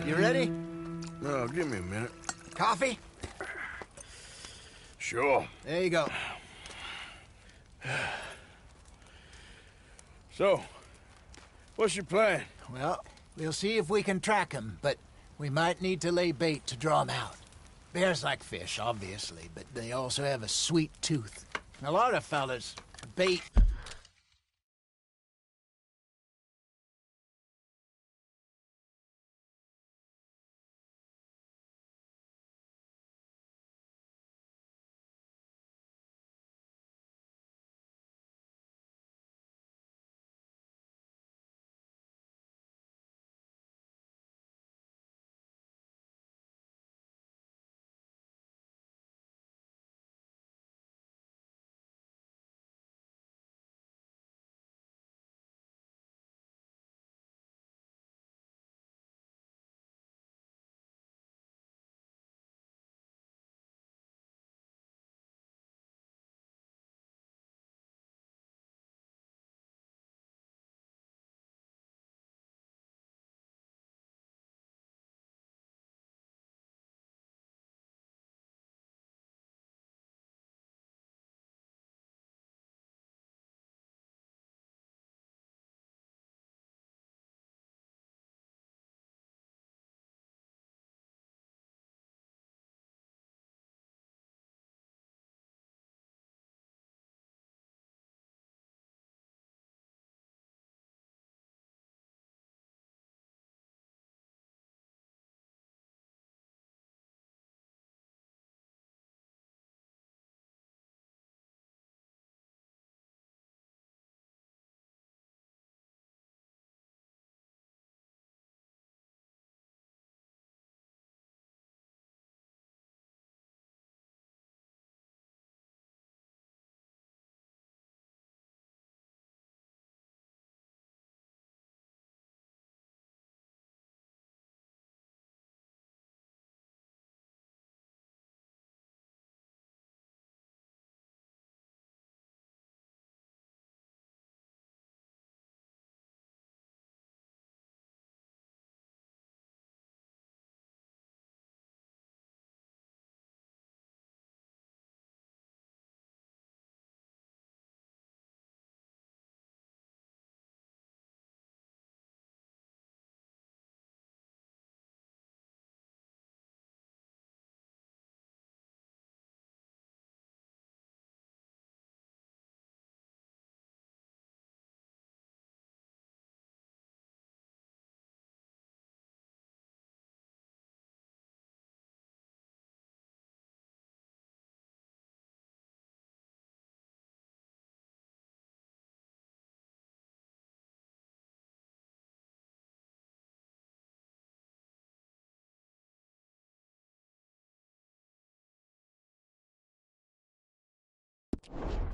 You ready? No, give me a minute. Coffee? Sure. There you go. So, what's your plan? Well, we'll see if we can track him, but we might need to lay bait to draw him out. Bears like fish, obviously, but they also have a sweet tooth. A lot of fellas bait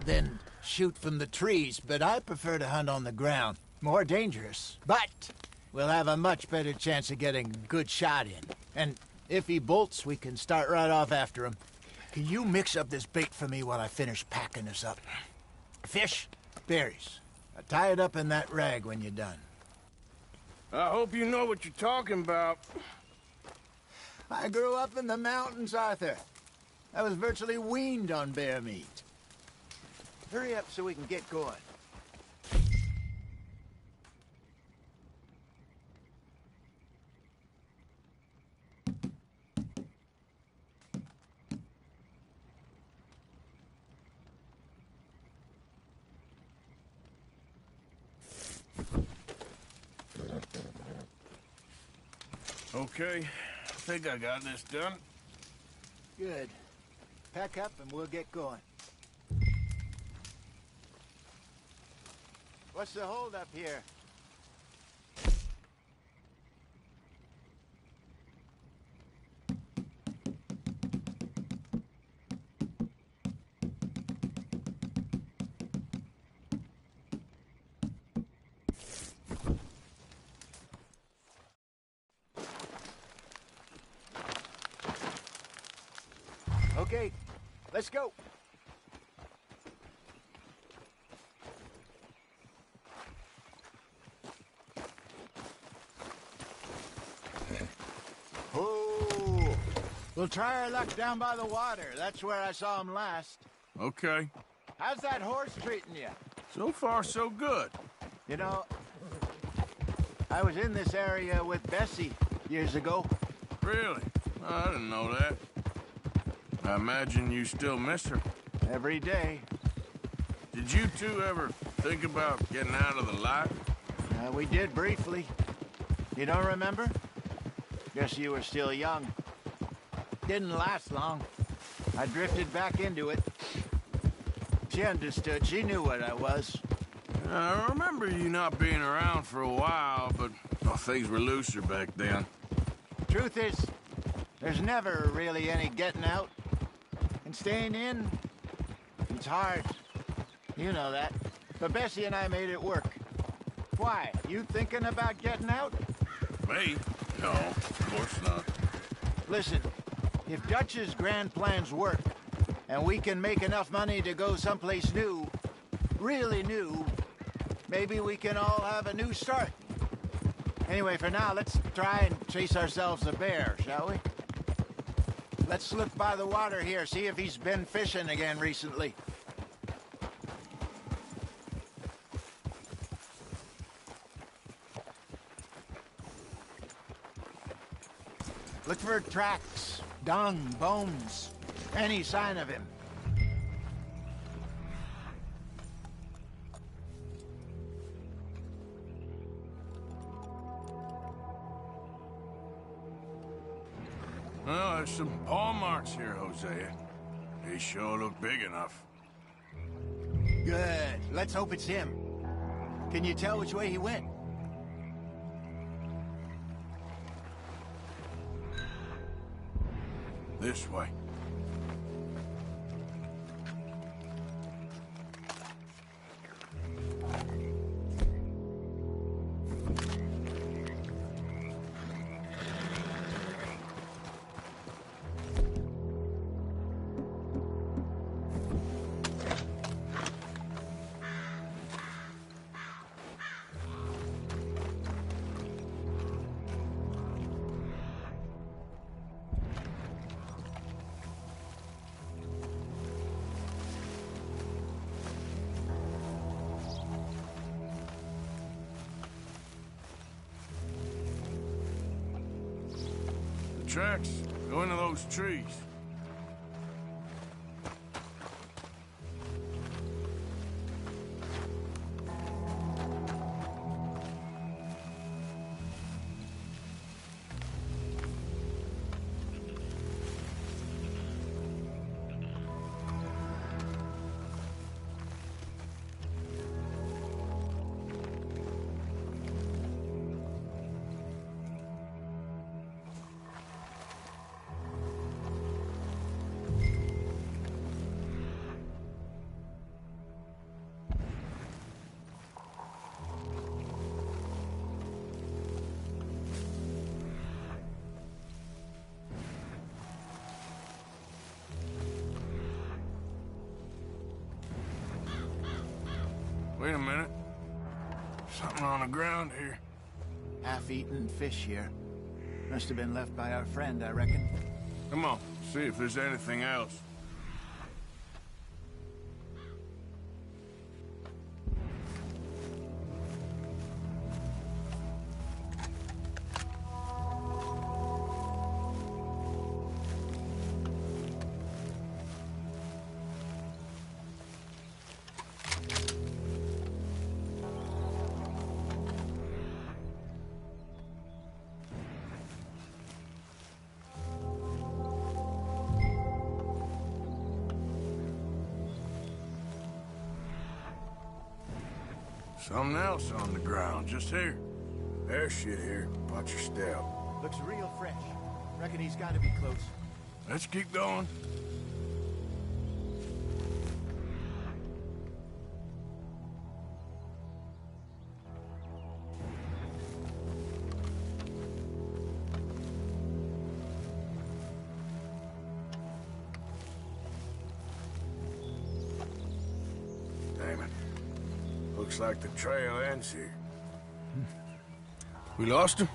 Then shoot from the trees, but I prefer to hunt on the ground. More dangerous, but we'll have a much better chance of getting a good shot in. And if he bolts, we can start right off after him. Can you mix up this bait for me while I finish packing this up? Fish, berries. Tie it up in that rag when you're done. I hope you know what you're talking about. I grew up in the mountains, Arthur. I was virtually weaned on bear meat. Hurry up so we can get going. Okay, I think I got this done. Good. Pack up and we'll get going. What's the holdup here? Okay, let's go. Oh, we'll try our luck down by the water. That's where I saw him last. Okay. How's that horse treating you? So far, so good. You know, I was in this area with Bessie years ago. Really? I didn't know that. I imagine you still miss her. Every day. Did you two ever think about getting out of the life? We did briefly. You don't remember? Guess you were still young. Didn't last long. I drifted back into it. She understood. She knew what I was. I remember you not being around for a while, but things were looser back then. Truth is, there's never really any getting out. And staying in, it's hard. You know that. But Bessie and I made it work. Why? You thinking about getting out? Me? No, of course not. Listen, if Dutch's grand plans work, and we can make enough money to go someplace new, really new, maybe we can all have a new start. Anyway, for now, let's try and chase ourselves a bear, shall we? Let's look by the water here, see if he's been fishing again recently. Look for tracks, dung, bones, any sign of him. Well, there's some paw marks here, Hosea. They sure look big enough. Good. Let's hope it's him. Can you tell which way he went? This way. Tracks go into those trees. Wait a minute. Something on the ground here. Half-eaten fish here. Must have been left by our friend, I reckon. Come on, see if there's anything else. Something else on the ground, just here. There's shit here. Watch your step. Looks real fresh. Reckon he's got to be close. Let's keep going. Damn it. Looks like the trail ends here. We lost him?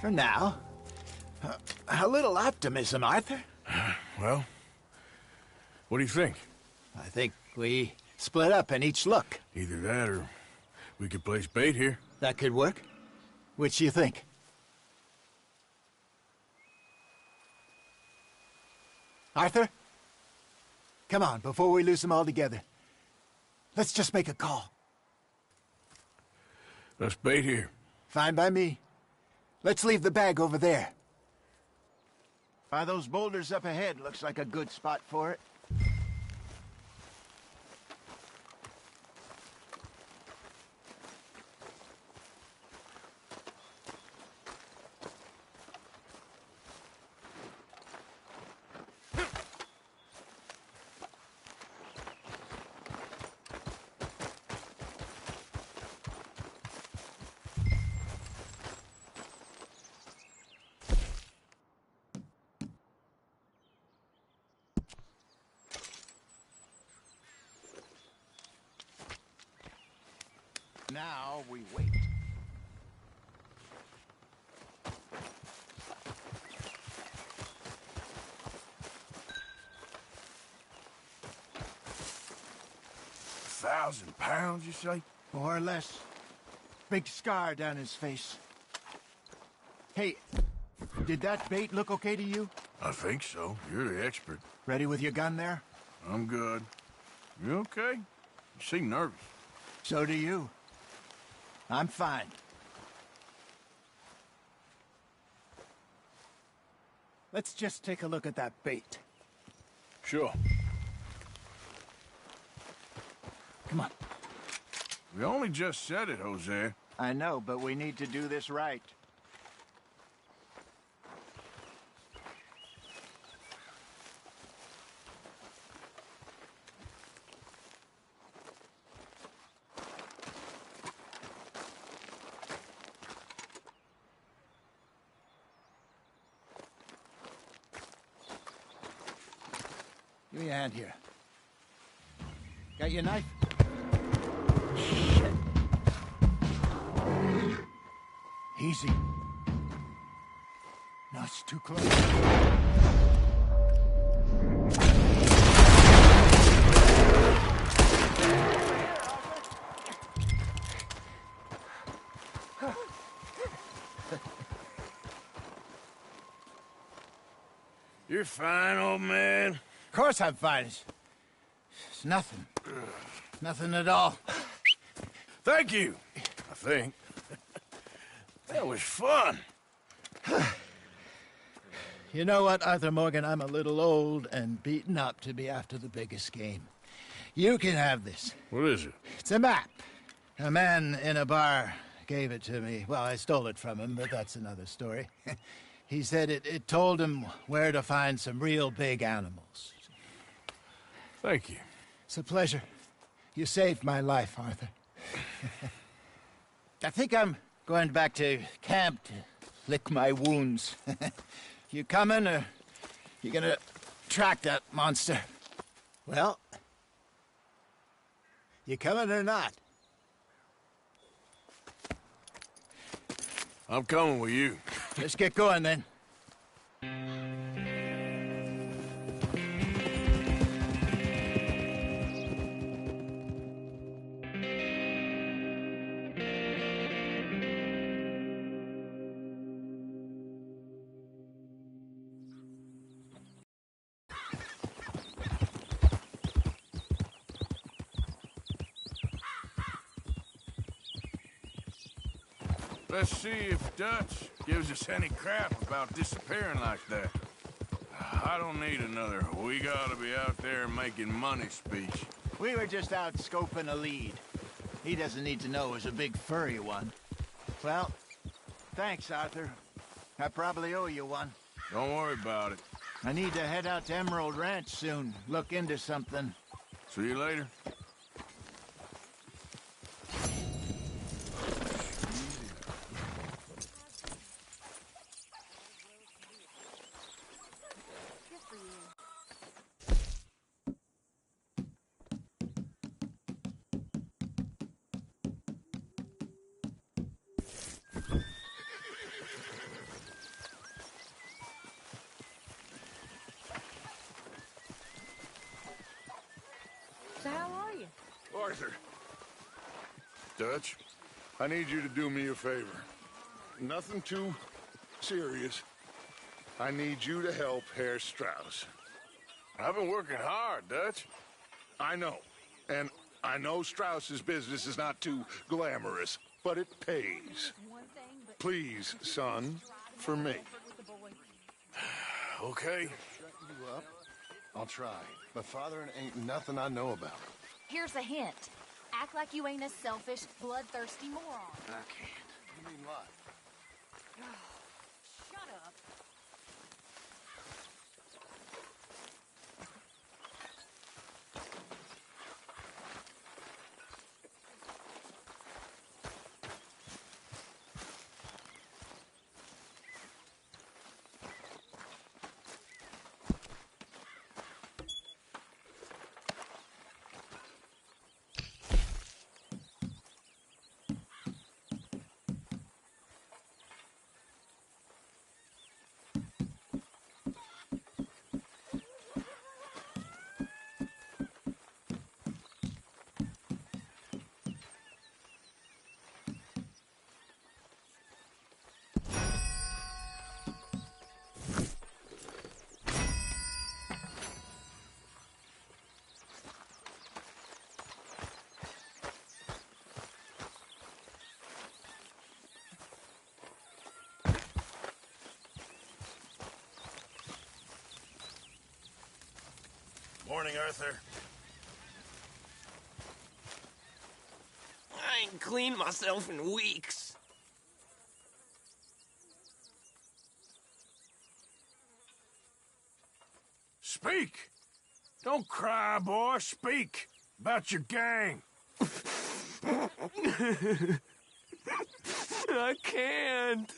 For now. A little optimism, Arthur. Well, what do you think? I think we split up and each look. Either that or we could place bait here. That could work. Which do you think? Arthur? Come on, before we lose them all together. Let's just make a call. Let's bait here. Fine by me. Let's leave the bag over there. By those boulders up ahead, looks like a good spot for it. Now we wait. £1,000, you say? More or less. Big scar down his face. Hey, did that bait look okay to you? I think so. You're the expert. Ready with your gun there? I'm good. You okay? You seem nervous. So do you. I'm fine. Let's just take a look at that bait. Sure. Come on. We only just said it, Jose. I know, but we need to do this right. Give me a hand here. Got your knife? Shit. Easy. No, it's too close. You're fine, old man. Of course I'm fine. It's nothing. Nothing at all. Thank you, I think. That was fun. You know what, Arthur Morgan? I'm a little old and beaten up to be after the biggest game. You can have this. What is it? It's a map. A man in a bar gave it to me. Well, I stole it from him, but that's another story. He said it told him where to find some real big animals. Thank you. It's a pleasure. You saved my life, Arthur. I think I'm going back to camp to lick my wounds. You coming, or you gonna track that monster? Well, you coming or not? I'm coming with you. Let's get going, then. Let's see if Dutch gives us any crap about disappearing like that. I don't need another "we gotta be out there making money" speech. We were just out scoping a lead. He doesn't need to know it was a big furry one. Well, thanks, Arthur. I probably owe you one. Don't worry about it. I need to head out to Emerald Ranch soon. Look into something. See you later. So how are you? Arthur. Dutch, I need you to do me a favor. Nothing too serious. I need you to help Herr Strauss. I've been working hard, Dutch. I know. And I know Strauss's business is not too glamorous, but it pays. Please, son, for me. Okay. Shutting you up? I'll try. But Father ain't nothing I know about. Here's a hint. Act like you ain't a selfish, bloodthirsty moron. I can't. You mean what? Shut up. Morning, Arthur. I ain't cleaned myself in weeks. Speak! Don't cry, boy. Speak about your gang. I can't.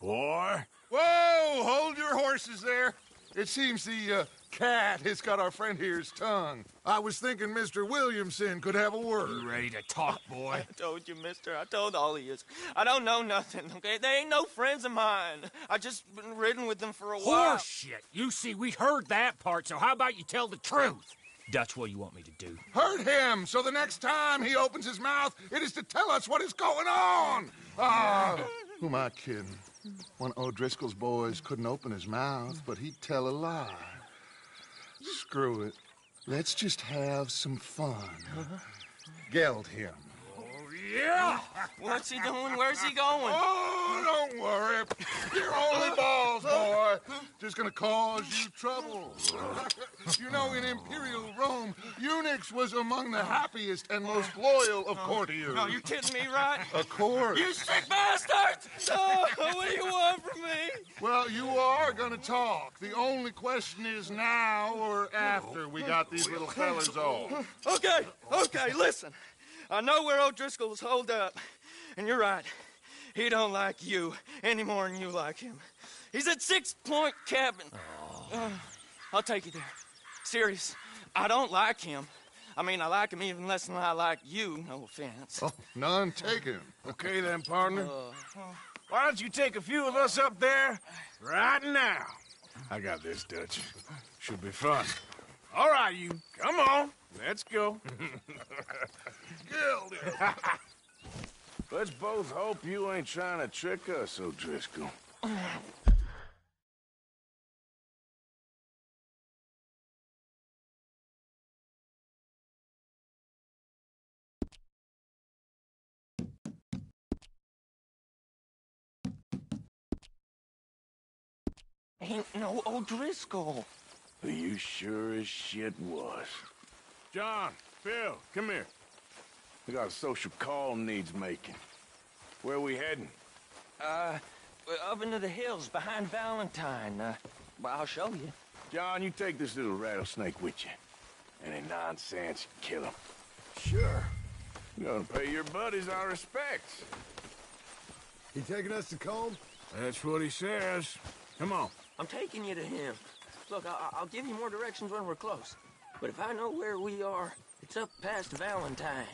Boy. Whoa! Hold your horses there. It seems the cat has got our friend here's tongue. I was thinking Mr. Williamson could have a word. You ready to talk, boy? I told you, mister. I told all of you. I don't know nothing, okay? They ain't no friends of mine. I just been ridden with them for a while. Horseshit. You see, we heard that part, so how about you tell the truth? Dutch, what do you want me to do? Hurt him, so the next time he opens his mouth, it is to tell us what is going on. Ah, who am I kidding? One of O'Driscoll's boys couldn't open his mouth, but he'd tell a lie. Screw it. Let's just have some fun. Geld him. Yeah! What's he doing? Where's he going? Oh, don't worry. You're only balls, boy. Just gonna cause you trouble. You know, in Imperial Rome, eunuchs was among the happiest and most loyal of courtiers. No, you kidding me, right? Of course. You sick bastards! Oh, what do you want from me? Well, you are gonna talk. The only question is now or after we got these little fellas off. Okay, listen. I know where O'Driscoll's holed up, and you're right. He don't like you any more than you like him. He's at 6 Point Cabin. I'll take you there. Serious. I don't like him. I mean, I like him even less than I like you, no offense. Oh, none taken. Okay then, partner. Why don't you take a few of us up there right now? I got this, Dutch. Should be fun. All right, you. Come on. Let's go. Let's both hope you ain't trying to trick us, O'Driscoll. Ain't no O'Driscoll. You sure as shit was. John, Phil, come here. We got a social call needs making. Where are we heading? Up into the hills behind Valentine. Well, I'll show you. John, you take this little rattlesnake with you. Any nonsense, kill him. Sure. You're gonna pay your buddies our respects. He taking us to Combe? That's what he says. Come on. I'm taking you to him. Look, I'll give you more directions when we're close. But if I know where we are, it's up past Valentine.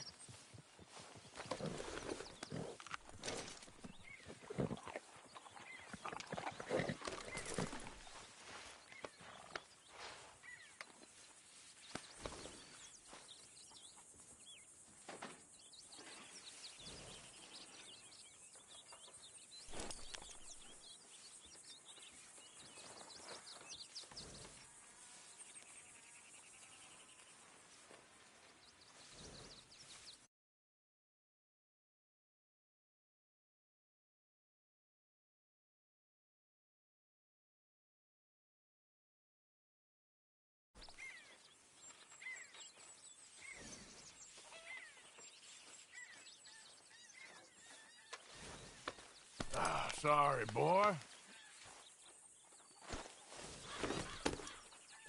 Sorry, boy. All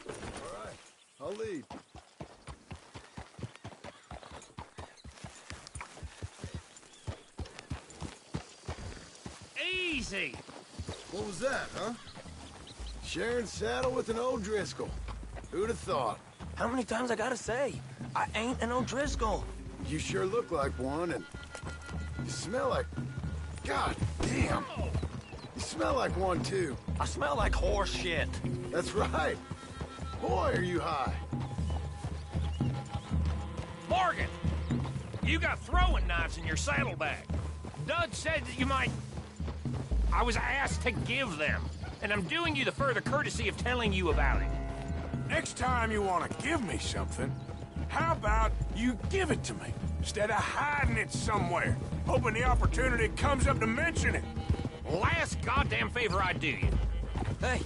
right, I'll lead. Easy. What was that, huh? Sharing saddle with an O'Driscoll. Who'd have thought? How many times I gotta say? I ain't an O'Driscoll. You sure look like one, and you smell like... God damn! You smell like one, too. I smell like horse shit. That's right. Boy, are you high. Morgan, you got throwing knives in your saddlebag. Dud said that you might... I was asked to give them, and I'm doing you the further courtesy of telling you about it. Next time you want to give me something, how about you give it to me, instead of hiding it somewhere, hoping the opportunity comes up to mention it? Last goddamn favor I do you. Hey,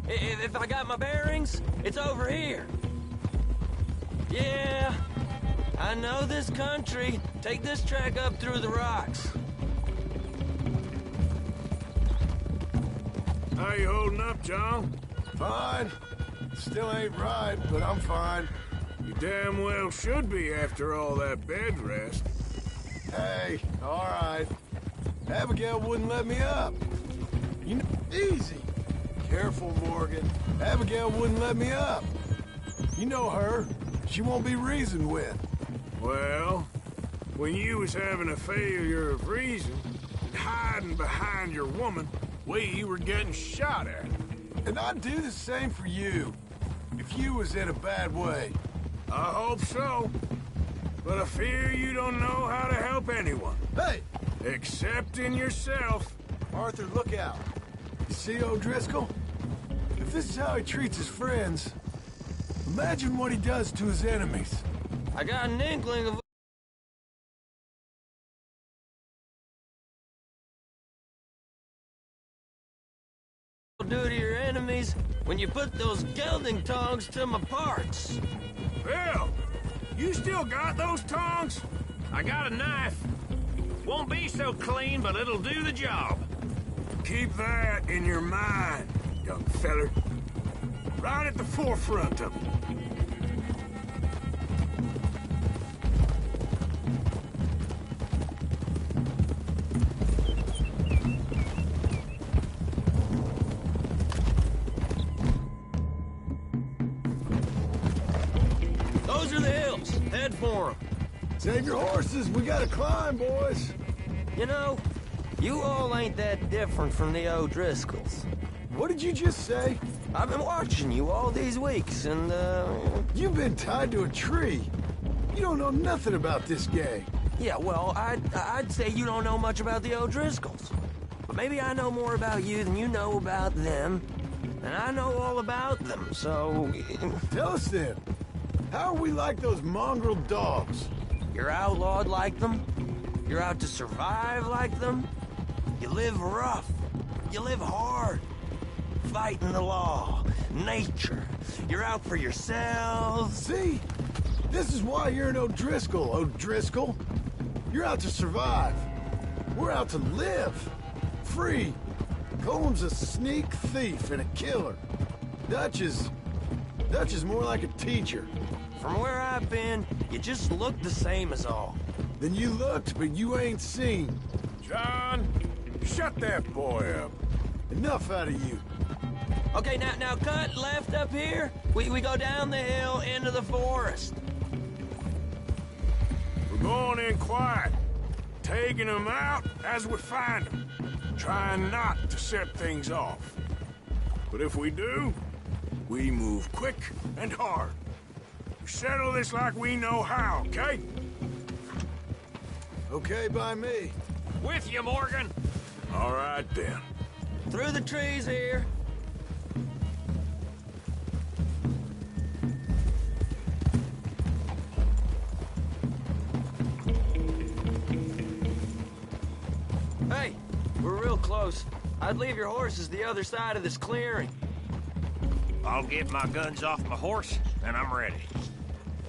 if I got my bearings, it's over here. Yeah, I know this country. Take this track up through the rocks. How you holding up, John? Fine. Still ain't right, but I'm fine. You damn well should be after all that bed rest. Hey, all right. Abigail wouldn't let me up. You know, easy. Careful, Morgan. Abigail wouldn't let me up. You know her. She won't be reasoned with. Well, when you was having a failure of reason, and hiding behind your woman, we were getting shot at. And I'd do the same for you, if you was in a bad way. I hope so. But I fear you don't know how to help anyone. Hey! Except in yourself. Arthur, look out. You see O'Driscoll? If this is how he treats his friends, imagine what he does to his enemies. I got an inkling of... do to your enemies when you put those gelding tongs to my parts. Bill, you still got those tongs? I got a knife. Won't be so clean, but it'll do the job. Keep that in your mind, young feller. Right at the forefront of it. for him. Save your horses. We gotta climb, boys. You know, you all ain't that different from the O'Driscolls. What did you just say? I've been watching you all these weeks, and, You've been tied to a tree. You don't know nothing about this gang. Yeah, well, I'd say you don't know much about the O'Driscolls. But maybe I know more about you than you know about them. And I know all about them, so... Tell us then. How are we like those mongrel dogs? You're outlawed like them. You're out to survive like them. You live rough. You live hard. Fighting the law. Nature. You're out for yourselves. See? This is why you're an O'Driscoll, O'Driscoll. You're out to survive. We're out to live. Free. Coleman's a sneak thief and a killer. Dutch is more like a teacher. From where I've been, you just look the same as all. Then you looked, but you ain't seen. John, shut that boy up. Enough out of you. Okay, now cut left up here. We go down the hill into the forest. We're going in quiet, taking them out as we find them, trying not to set things off. But if we do, we move quick and hard. We settle this like we know how, okay? Okay by me. With you, Morgan. All right, then. Through the trees here. Hey, we're real close. I'd leave your horses the other side of this clearing. I'll get my guns off my horse, and I'm ready.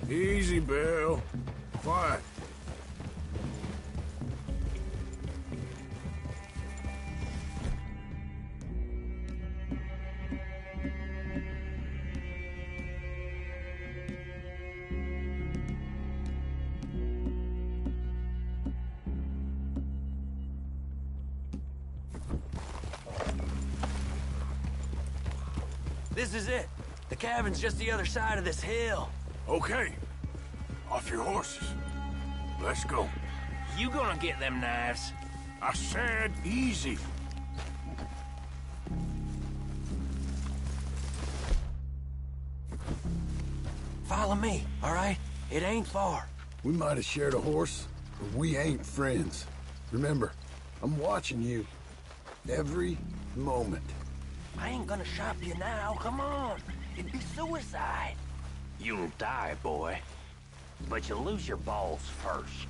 Easy, Bill. Quiet. This is it. The cabin's just the other side of this hill. Okay. Off your horses. Let's go. You gonna get them knives? I said easy. Follow me, all right? It ain't far. We might have shared a horse, but we ain't friends. Remember, I'm watching you. Every moment. I ain't gonna shop you now, come on. It'd be suicide. You'll die, boy. But you'll lose your balls first.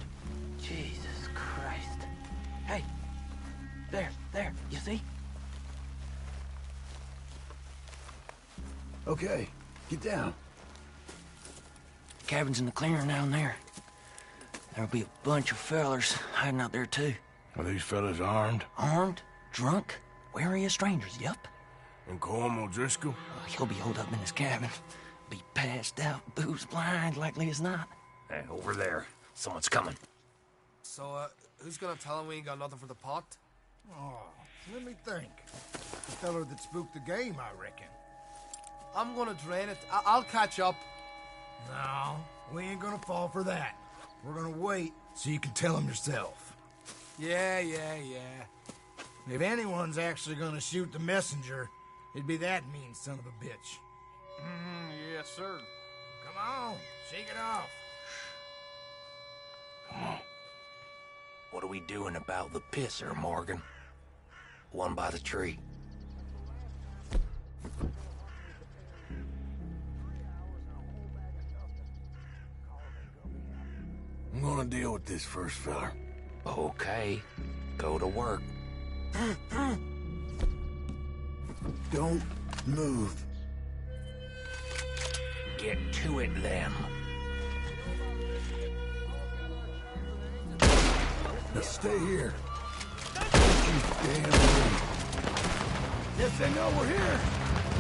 Jesus Christ. Hey, there, you see? Okay, get down. Cabin's in the clearing down there. There'll be a bunch of fellers hiding out there, too. Are these fellas armed? Armed, drunk, wary of strangers, yup. And Colm O'Driscoll? He'll be holed up in his cabin. Be passed out, booze blind, likely as not. Hey, over there. Someone's coming. So, who's gonna tell him we ain't got nothing for the pot? Oh, let me think. The feller that spooked the game, I reckon. I'm gonna drain it. I'll catch up. No, we ain't gonna fall for that. We're gonna wait so you can tell him yourself. Yeah. If anyone's actually gonna shoot the messenger, it'd be that mean son of a bitch. Yes, sir. Come on, shake it off. Come on. What are we doing about the pisser, Morgan? One by the tree. I'm gonna deal with this first, fella. Okay. Go to work. Don't move. Get to it, then. Now stay here. Don't you damn move. Yes, they know we're here.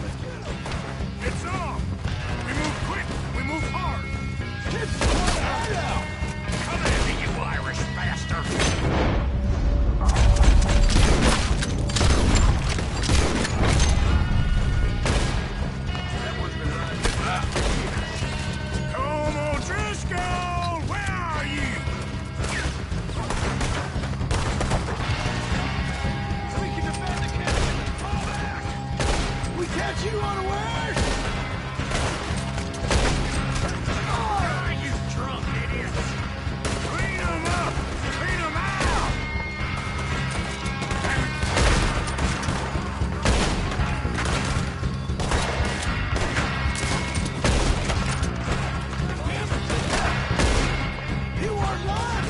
Let's get them. It's on! We move quick! We move hard! Get the hard out! Come at me, you Irish bastard! Colm O'Driscoll! catch you unawares! Oh, you drunk idiots! Clean them up! Clean them out! You weren't lying!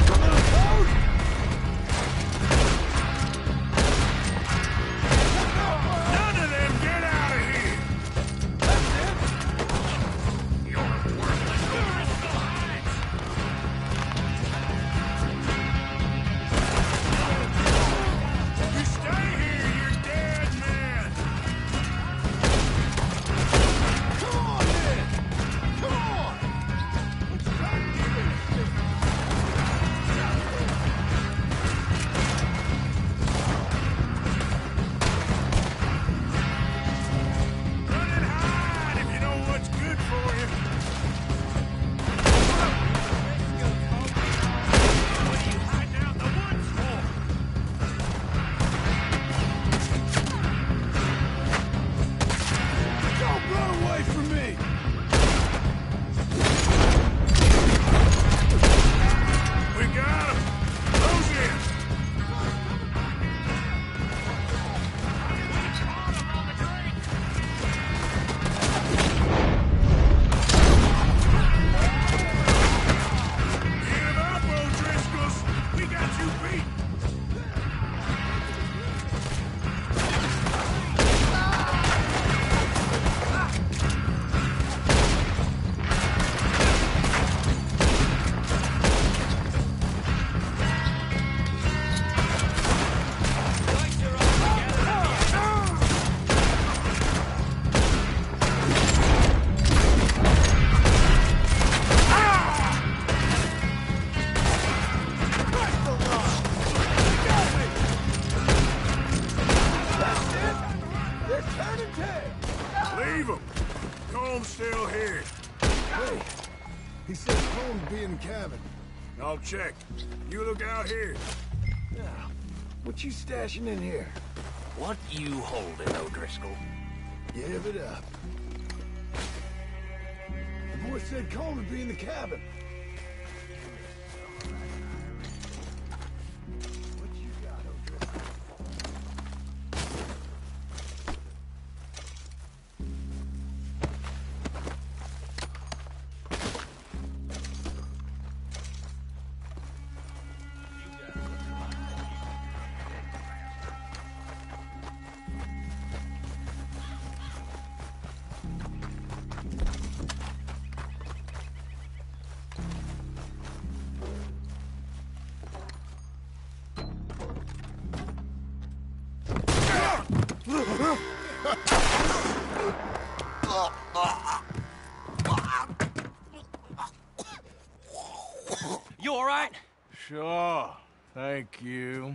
Little toad! None of them get out of here! You're worthless O'Driscoll hides! You stay here, you're dead men! Come on, then! Come on! Run and hide if you know what's good for you! What are you hiding out in the woods for? Don't run away from me! We got him! Close in! Give up, O'Driscolls! We got you beat! They're turning tail! Leave him! Comb's still here. Hey, he said Cole would be in the cabin. I'll check. You look out here. Now, what you stashing in here? What you holding, O'Driscoll? Give it up. The boy said Cole would be in the cabin. What you got, O'Driscoll? You all right? Sure. Thank you.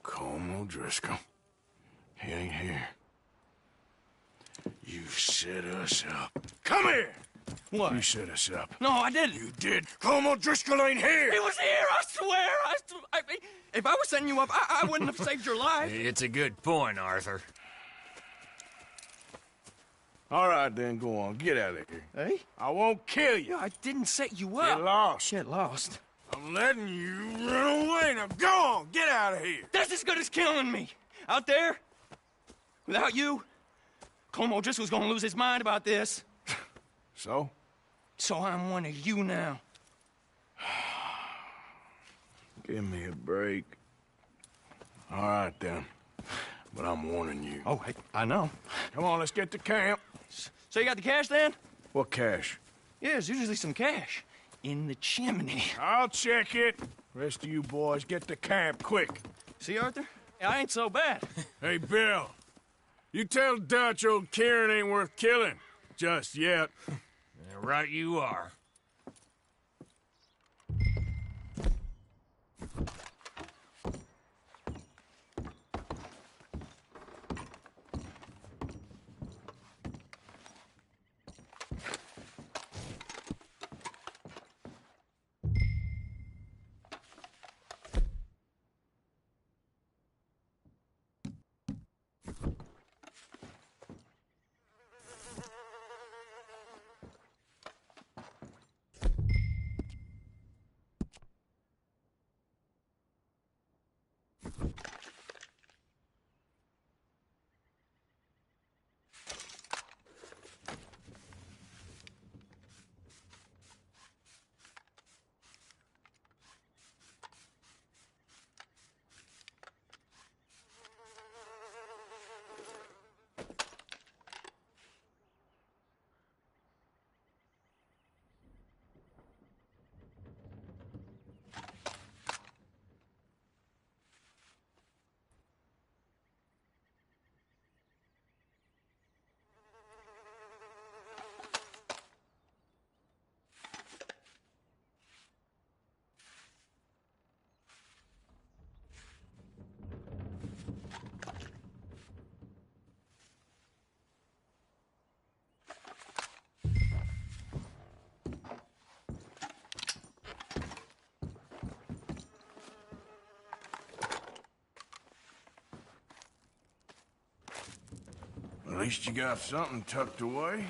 Colm O'Driscoll. He ain't here. You set us up. Come here! What? You set us up. No, I didn't. You did. Colm O'Driscoll ain't here! He was here, I swear. If I was setting you up, I wouldn't have saved your life. It's a good point, Arthur. All right, then, go on. Get out of here. Hey? I won't kill you. I didn't set you up. Get lost. Get lost. I'm letting you run away. Now go on. Get out of here. That's as good as killing me. Out there, without you, Colm O'Driscoll's gonna lose his mind about this. So? So I'm one of you now. Give me a break. All right, then. But I'm warning you. Oh, I know. Come on, let's get to camp. So you got the cash then? What cash? Yeah, there's usually some cash in the chimney. I'll check it. Rest of you boys, get to camp, quick. See, Arthur? I ain't so bad. Hey, Bill. You tell Dutch old Kieran ain't worth killing. Just yet. Right you are. At least you got something tucked away.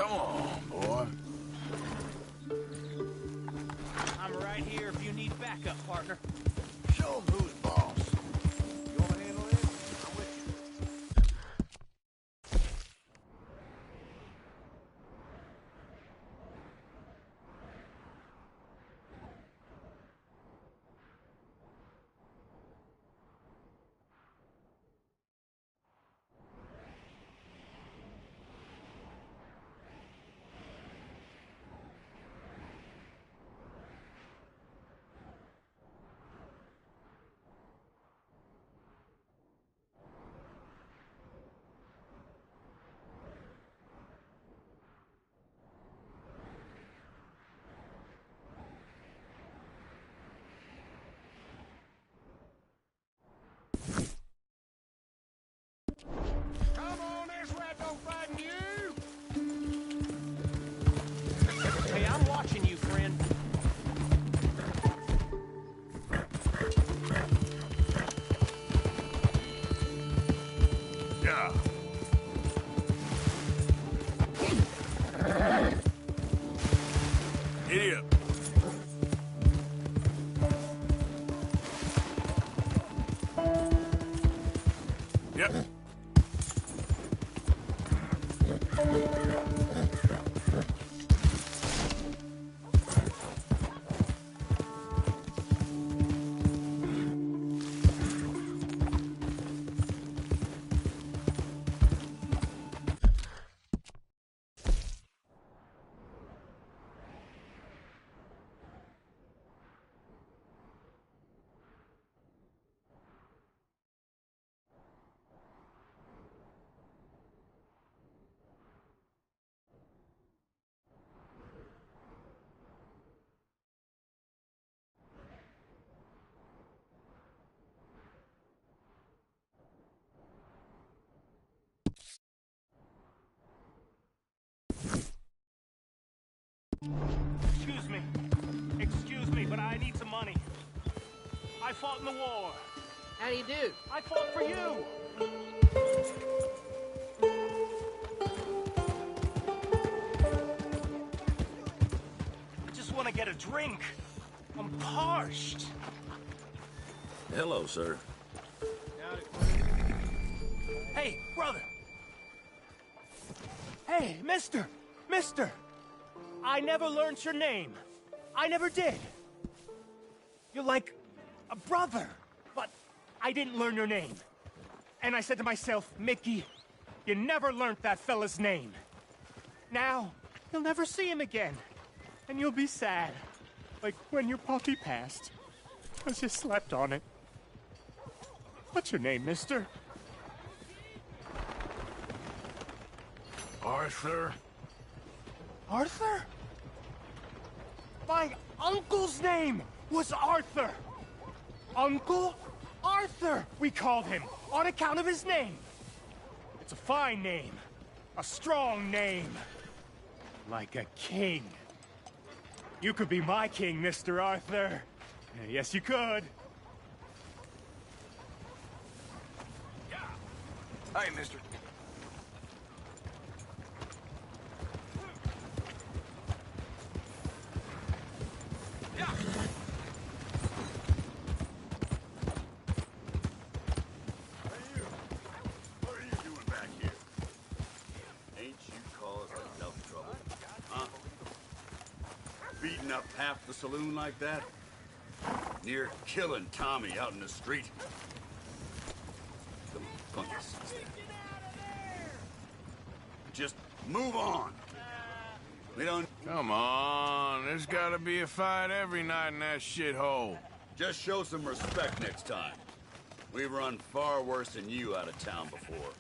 Come on, boy. I'm right here if you need backup, partner. Show 'em who's boss. You want to handle this? I'm with you. Come on, this rat don't frighten you! Hey, I'm watching you, friend. Yeah. Idiot. Yep. Excuse me, but I need some money. I fought in the war. How do you do? I fought for you. I just want to get a drink. I'm parched. Hello, sir. Hey, brother. Hey, mister. I never learned your name. I never did. You're like a brother, but I didn't learn your name. And I said to myself, Mickey, you never learned that fella's name. Now, you'll never see him again. And you'll be sad. Like when your puppy passed. 'Cause you slept on it. What's your name, mister? Arthur. Arthur? My uncle's name was Arthur. Uncle Arthur, we called him, on account of his name. It's a fine name, a strong name, like a king. You could be my king, Mr. Arthur. Yes, you could. Hey, mister. Beating up half the saloon like that? Near killing Tommy out in the street. The fungus is there. Just move on. We don't... Come on, there's gotta be a fight every night in that shithole. Just show some respect next time. We've run far worse than you out of town before.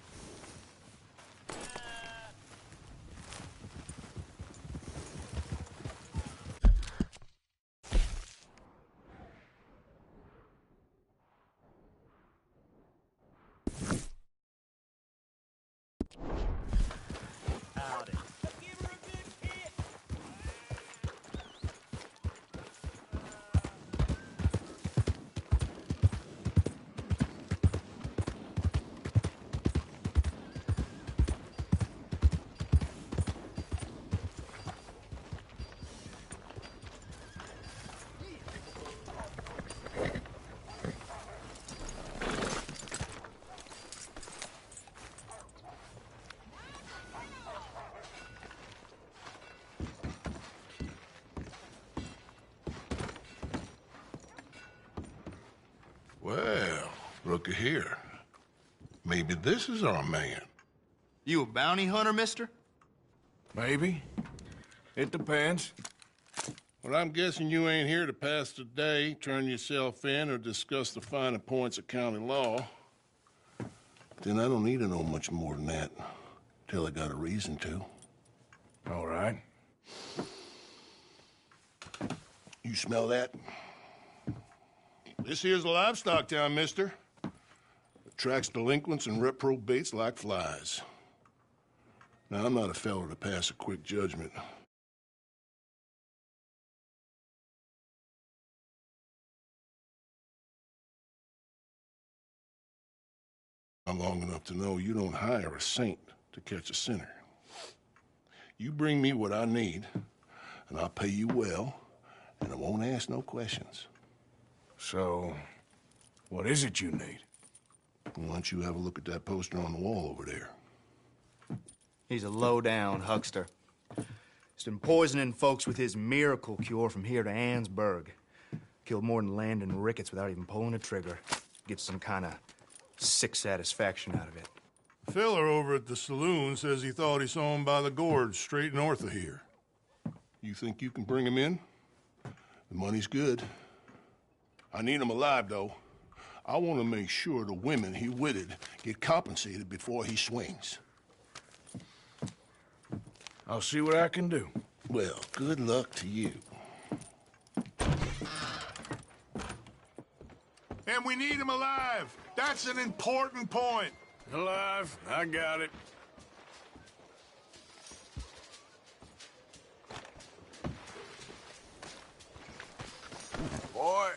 Well, looky here. Maybe this is our man. You a bounty hunter, mister? Maybe. It depends. Well, I'm guessing you ain't here to pass the day, turn yourself in, or discuss the finer points of county law. Then I don't need to know much more than that, till I got a reason to. All right. You smell that? This here's a livestock town, mister. Attracts delinquents and reprobates like flies. Now, I'm not a fellow to pass a quick judgment. I'm long enough to know you don't hire a saint to catch a sinner. You bring me what I need, and I'll pay you well, and I won't ask no questions. So, what is it you need? Why don't you have a look at that poster on the wall over there? He's a low-down huckster. He's been poisoning folks with his miracle cure from here to Annesburg. Killed more than Landon Ricketts without even pulling a trigger. Gets some kind of sick satisfaction out of it. Filler over at the saloon says he thought he saw him by the gorge straight north of here. You think you can bring him in? The money's good. I need him alive, though. I want to make sure the women he witted get compensated before he swings. I'll see what I can do. Well, good luck to you. And we need him alive. That's an important point. Alive, I got it. Boy.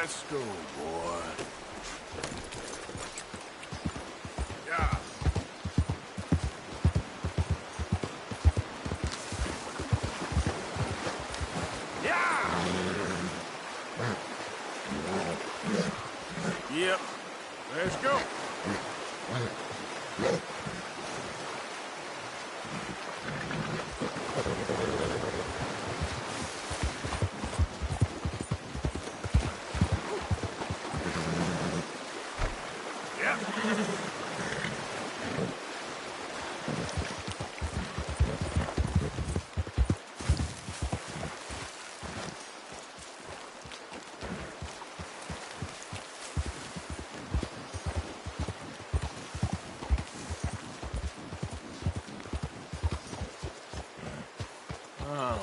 Let's go, boy. Yeah. Yep. Let's go.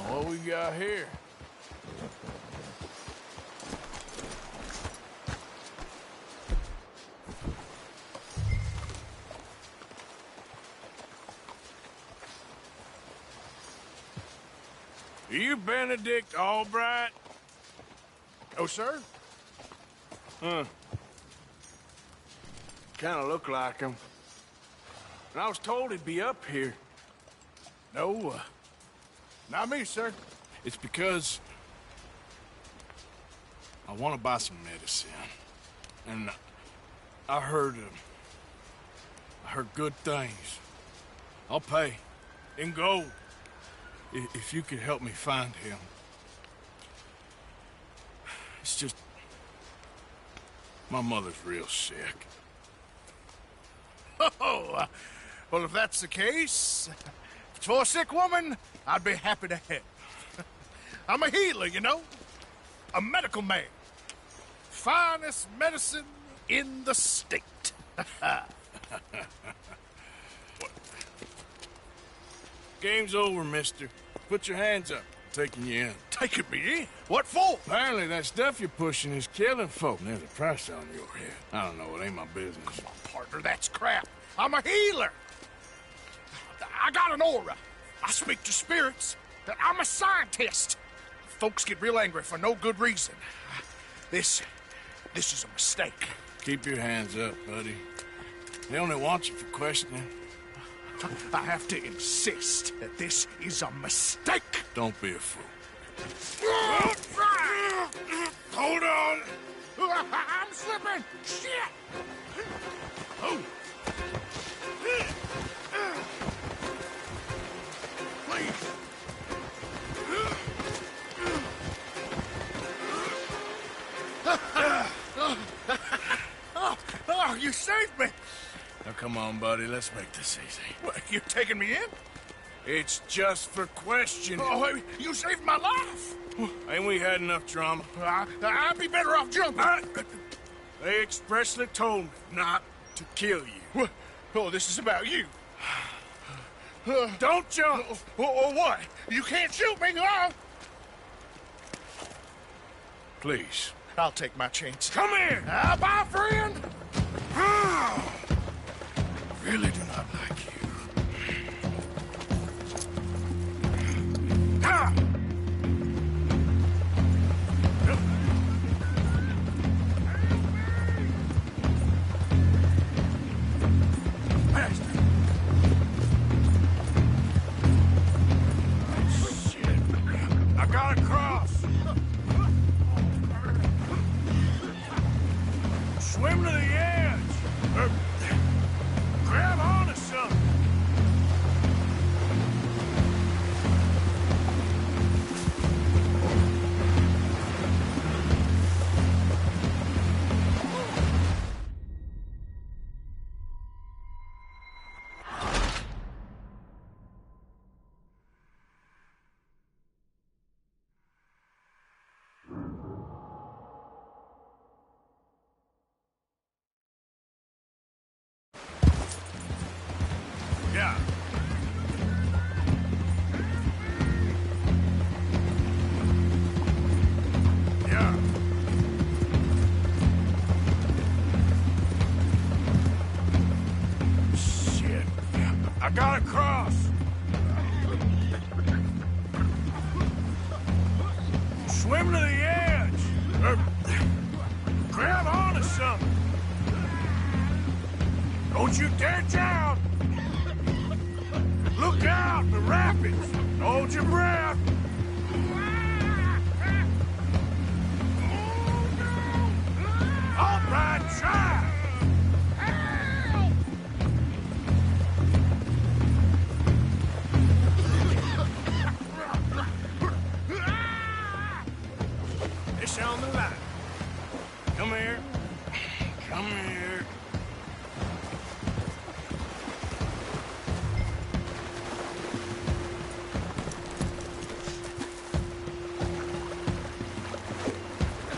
What we got here? Are you Benedict Albright? Oh, sir? Huh. Kinda look like him. And I was told he'd be up here. No, not me, sir. It's because I want to buy some medicine. And I heard good things. I'll pay in gold if you could help me find him. It's just my mother's real sick. Oh, well, if that's the case, if it's for a sick woman, I'd be happy to help. I'm a healer, you know? A medical man. Finest medicine in the state. Game's over, mister. Put your hands up. I'm taking you in. Taking me in? What for? Apparently that stuff you're pushing is killing folk. And there's a price on your head. I don't know. It ain't my business. Come on, partner. That's crap. I'm a healer. I got an aura. I speak to spirits. I'm a scientist. Folks get real angry for no good reason. This is a mistake. Keep your hands up, buddy. They only want you for questioning. I have to insist that this is a mistake. Don't be a fool. Hold on. I'm slipping. Shit. Oh. Please. Oh, you saved me. Now, come on, buddy. Let's make this easy. What, you taking me in? It's just for questioning. Oh, you saved my life. Ain't we had enough drama? I'd be better off jumping. They expressly told me not to kill you. Oh, this is about you. Don't jump! Or what? You can't shoot me, Please. I'll take my chance. Come here! Bye, friend! Really do not like you. Shit. I got a cross. Swim to the edge. Grab onto something. Yeah. Yeah. Shit. Yeah. I got a cross. Swim to the edge. something. Don't you dare jump! Look out, the rapids! Hold your breath! All right, try! It's on the line. Come here. Come here.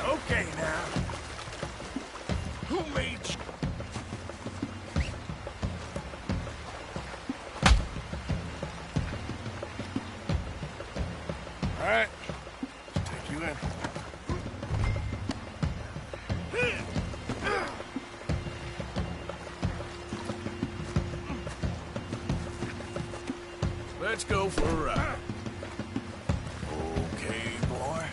Okay, now. Who made you? All right. Take you in. Let's go for a ride. Okay, boy.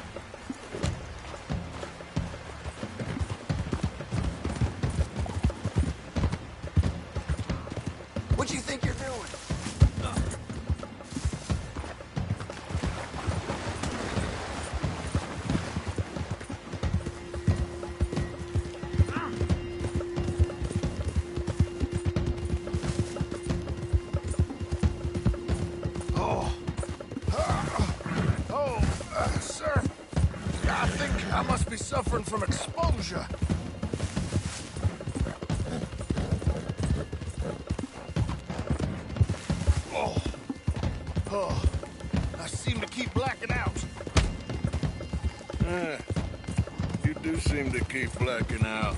What do you think you're doing? Sir, I think I must be suffering from exposure. Oh, I seem to keep blacking out. You do seem to keep blacking out.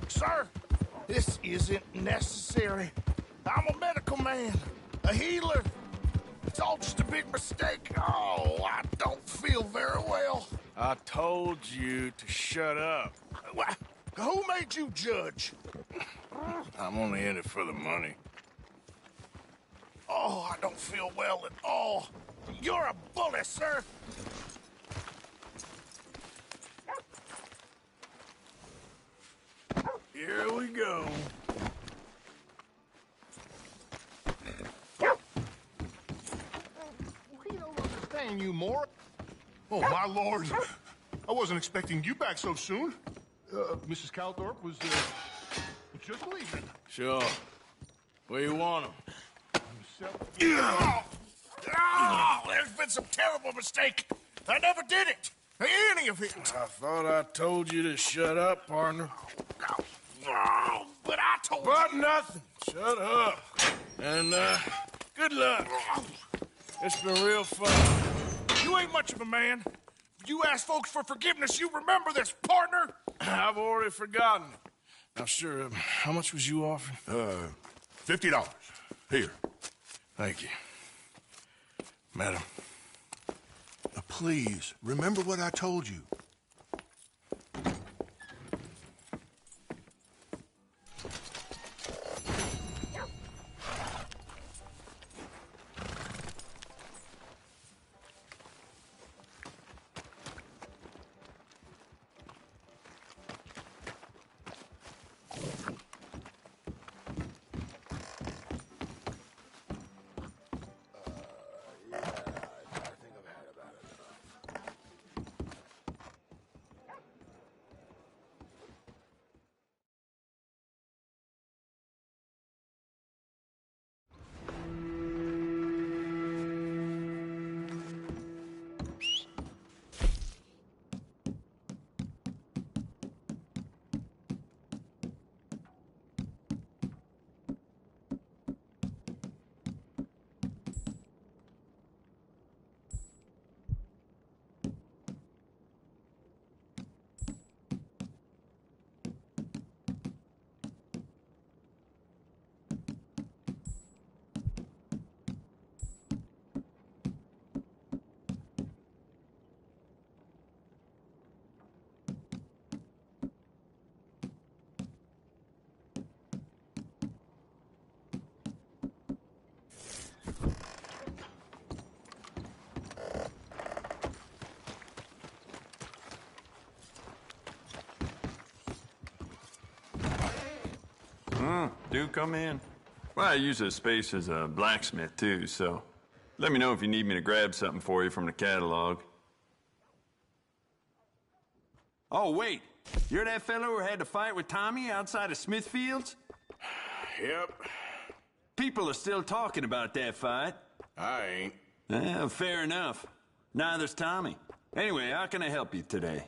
Sir, this isn't necessary. I'm a medical man, a healer. It's all just a big mistake. Oh, I don't feel very well. I told you to shut up. Who made you judge? I'm only in it for the money. Oh, I don't feel well at all. You're a bully, sir. Here we go. We don't understand you, Mort. Oh, my lord. I wasn't expecting you back so soon. Mrs. Calthorpe was just leaving. Sure. Where you want him? There's been some terrible mistake. I never did it. Any of it. I thought I told you to shut up, partner. Oh, but I told But you. nothing. Shut up. And, good luck. It's been real fun. You ain't much of a man. You ask folks for forgiveness, you remember this, partner? I've already forgotten it. Now, sure, how much was you offering? $50. Here. Thank you. Madam, please, remember what I told you. do come in? Well, I use this space as a blacksmith, too, so let me know if you need me to grab something for you from the catalog. Oh, wait. You're that fellow who had to fight with Tommy outside of Smithfield's? Yep. People are still talking about that fight. I ain't. Fair enough. Neither's Tommy. Anyway, how can I help you today?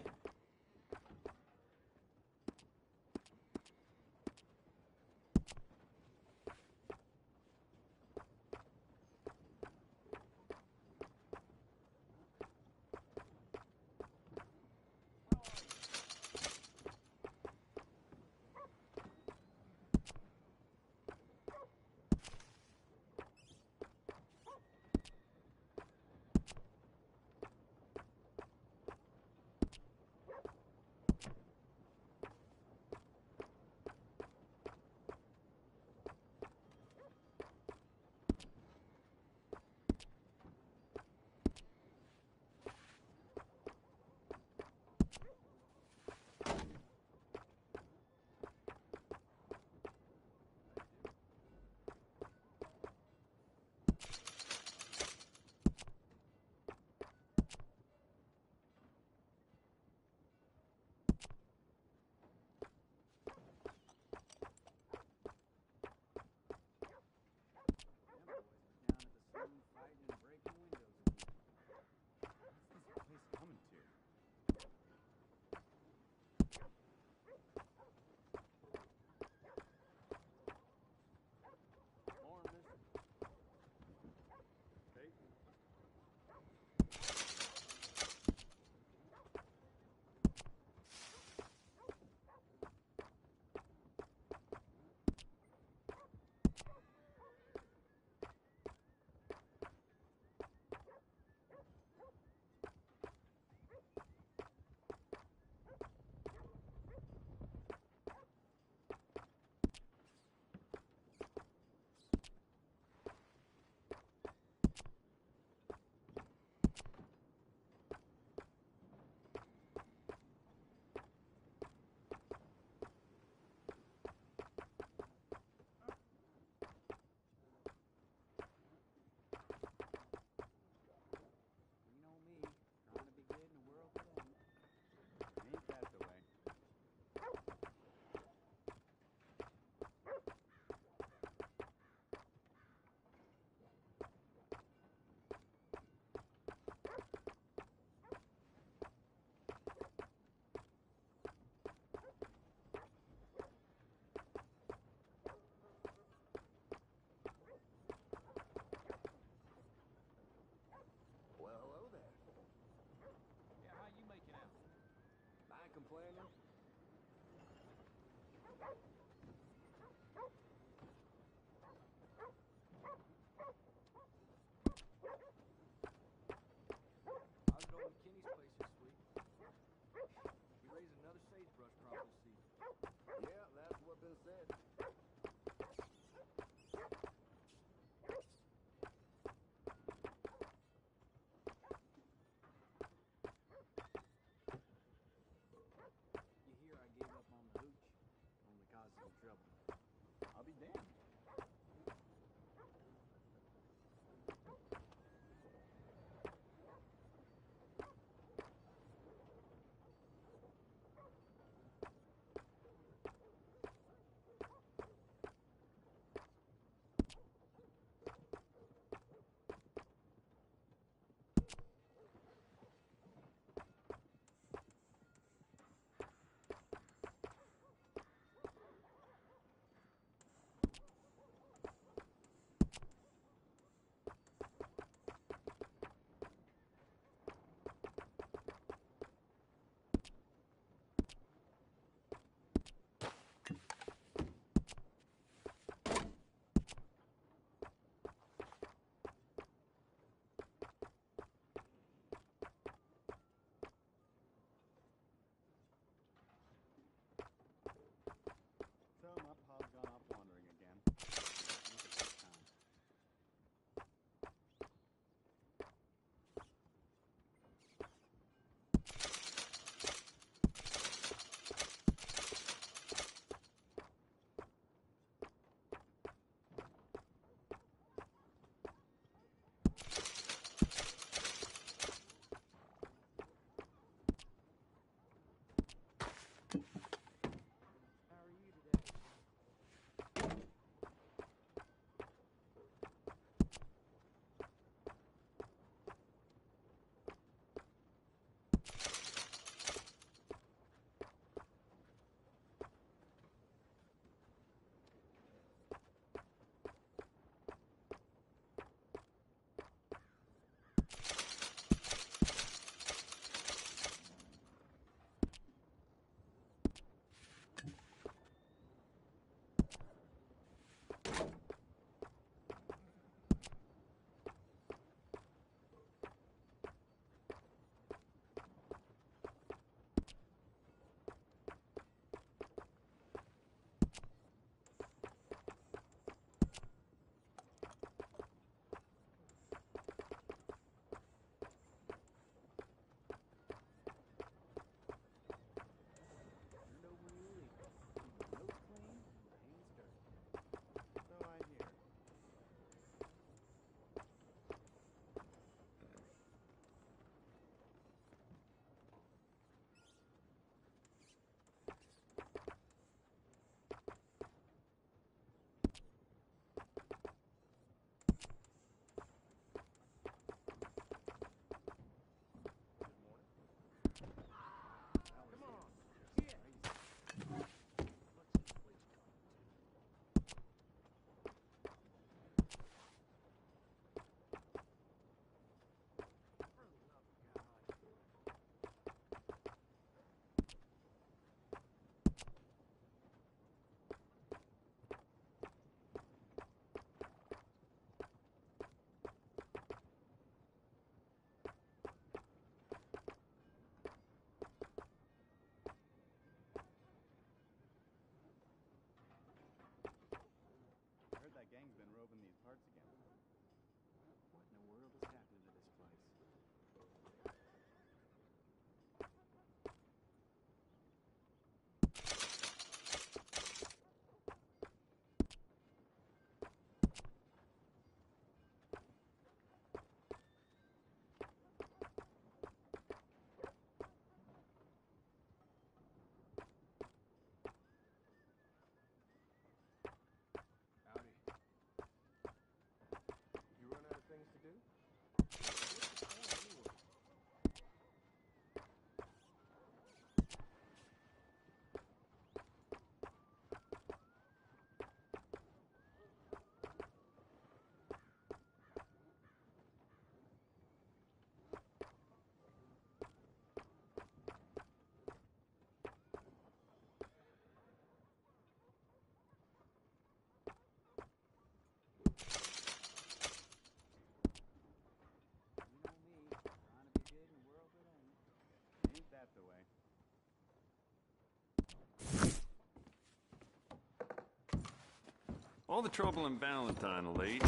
All the trouble in Valentine, late.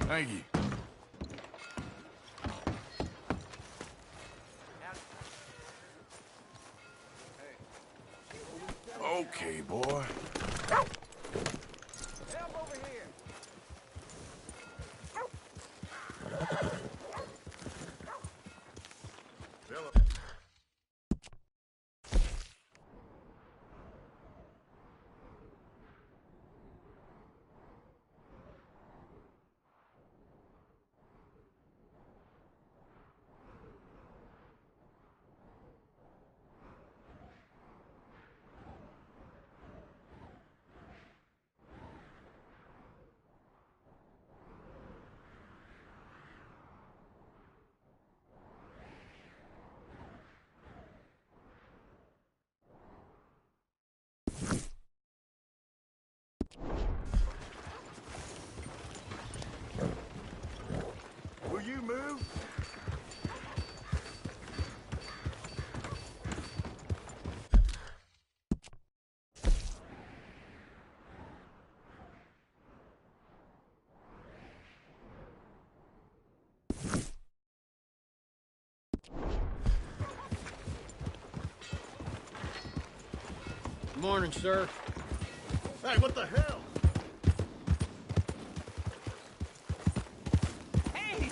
Thank you. Okay, boy. Help over here. Will you move? Morning, sir. Hey, what the hell? Hey,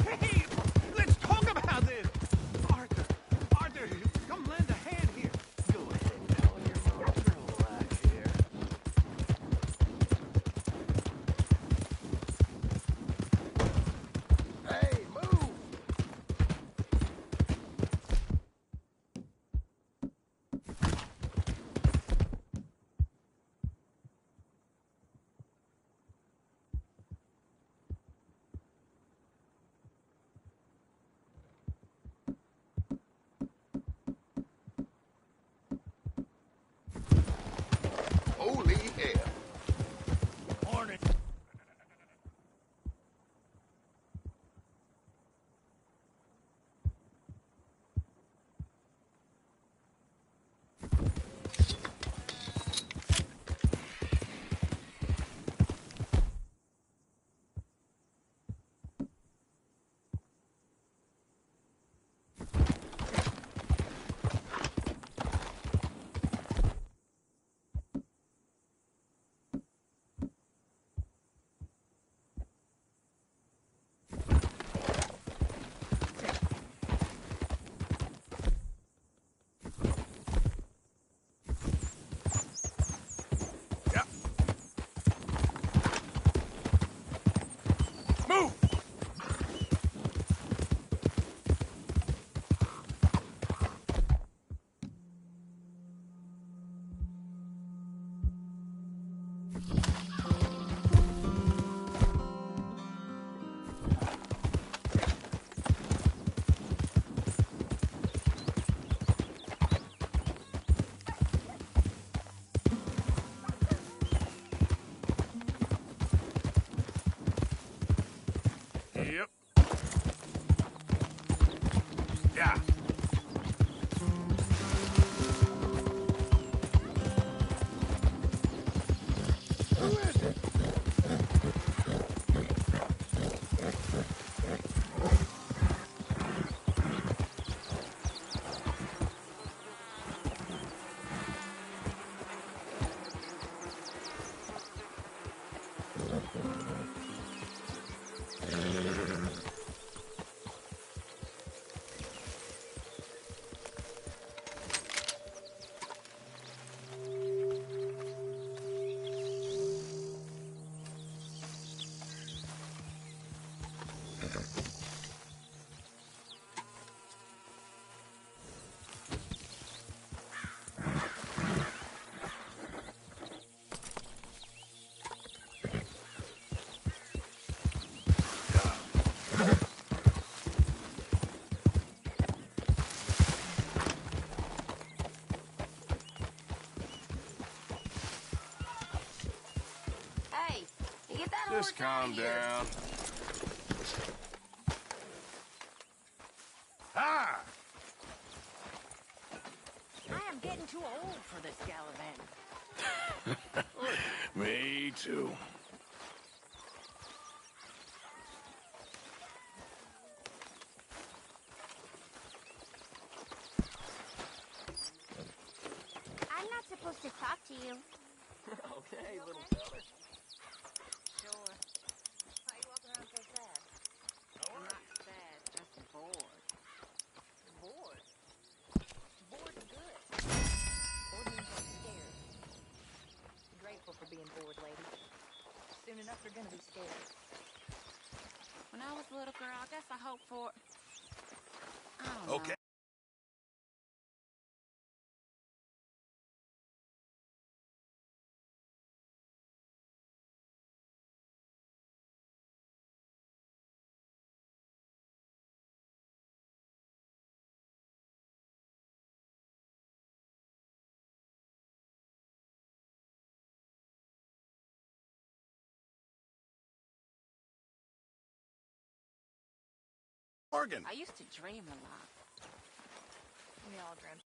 Yep. Yeah. Who is it? Hey, you get that Just horse out calm of here. down. Ah! I am getting too old for this gallivanting. Me too. I'm not supposed to talk to you. Okay, little fella. Sure. Why you walking around so sad? I'm not sad, just bored. Bored? Bored's good. Bored means I'm scared. Be grateful for being bored, lady. Soon enough, you're gonna be scared. When I was a little girl, I guess I hoped for... I don't know. Okay. Morgan. I used to dream a lot. We all dreamt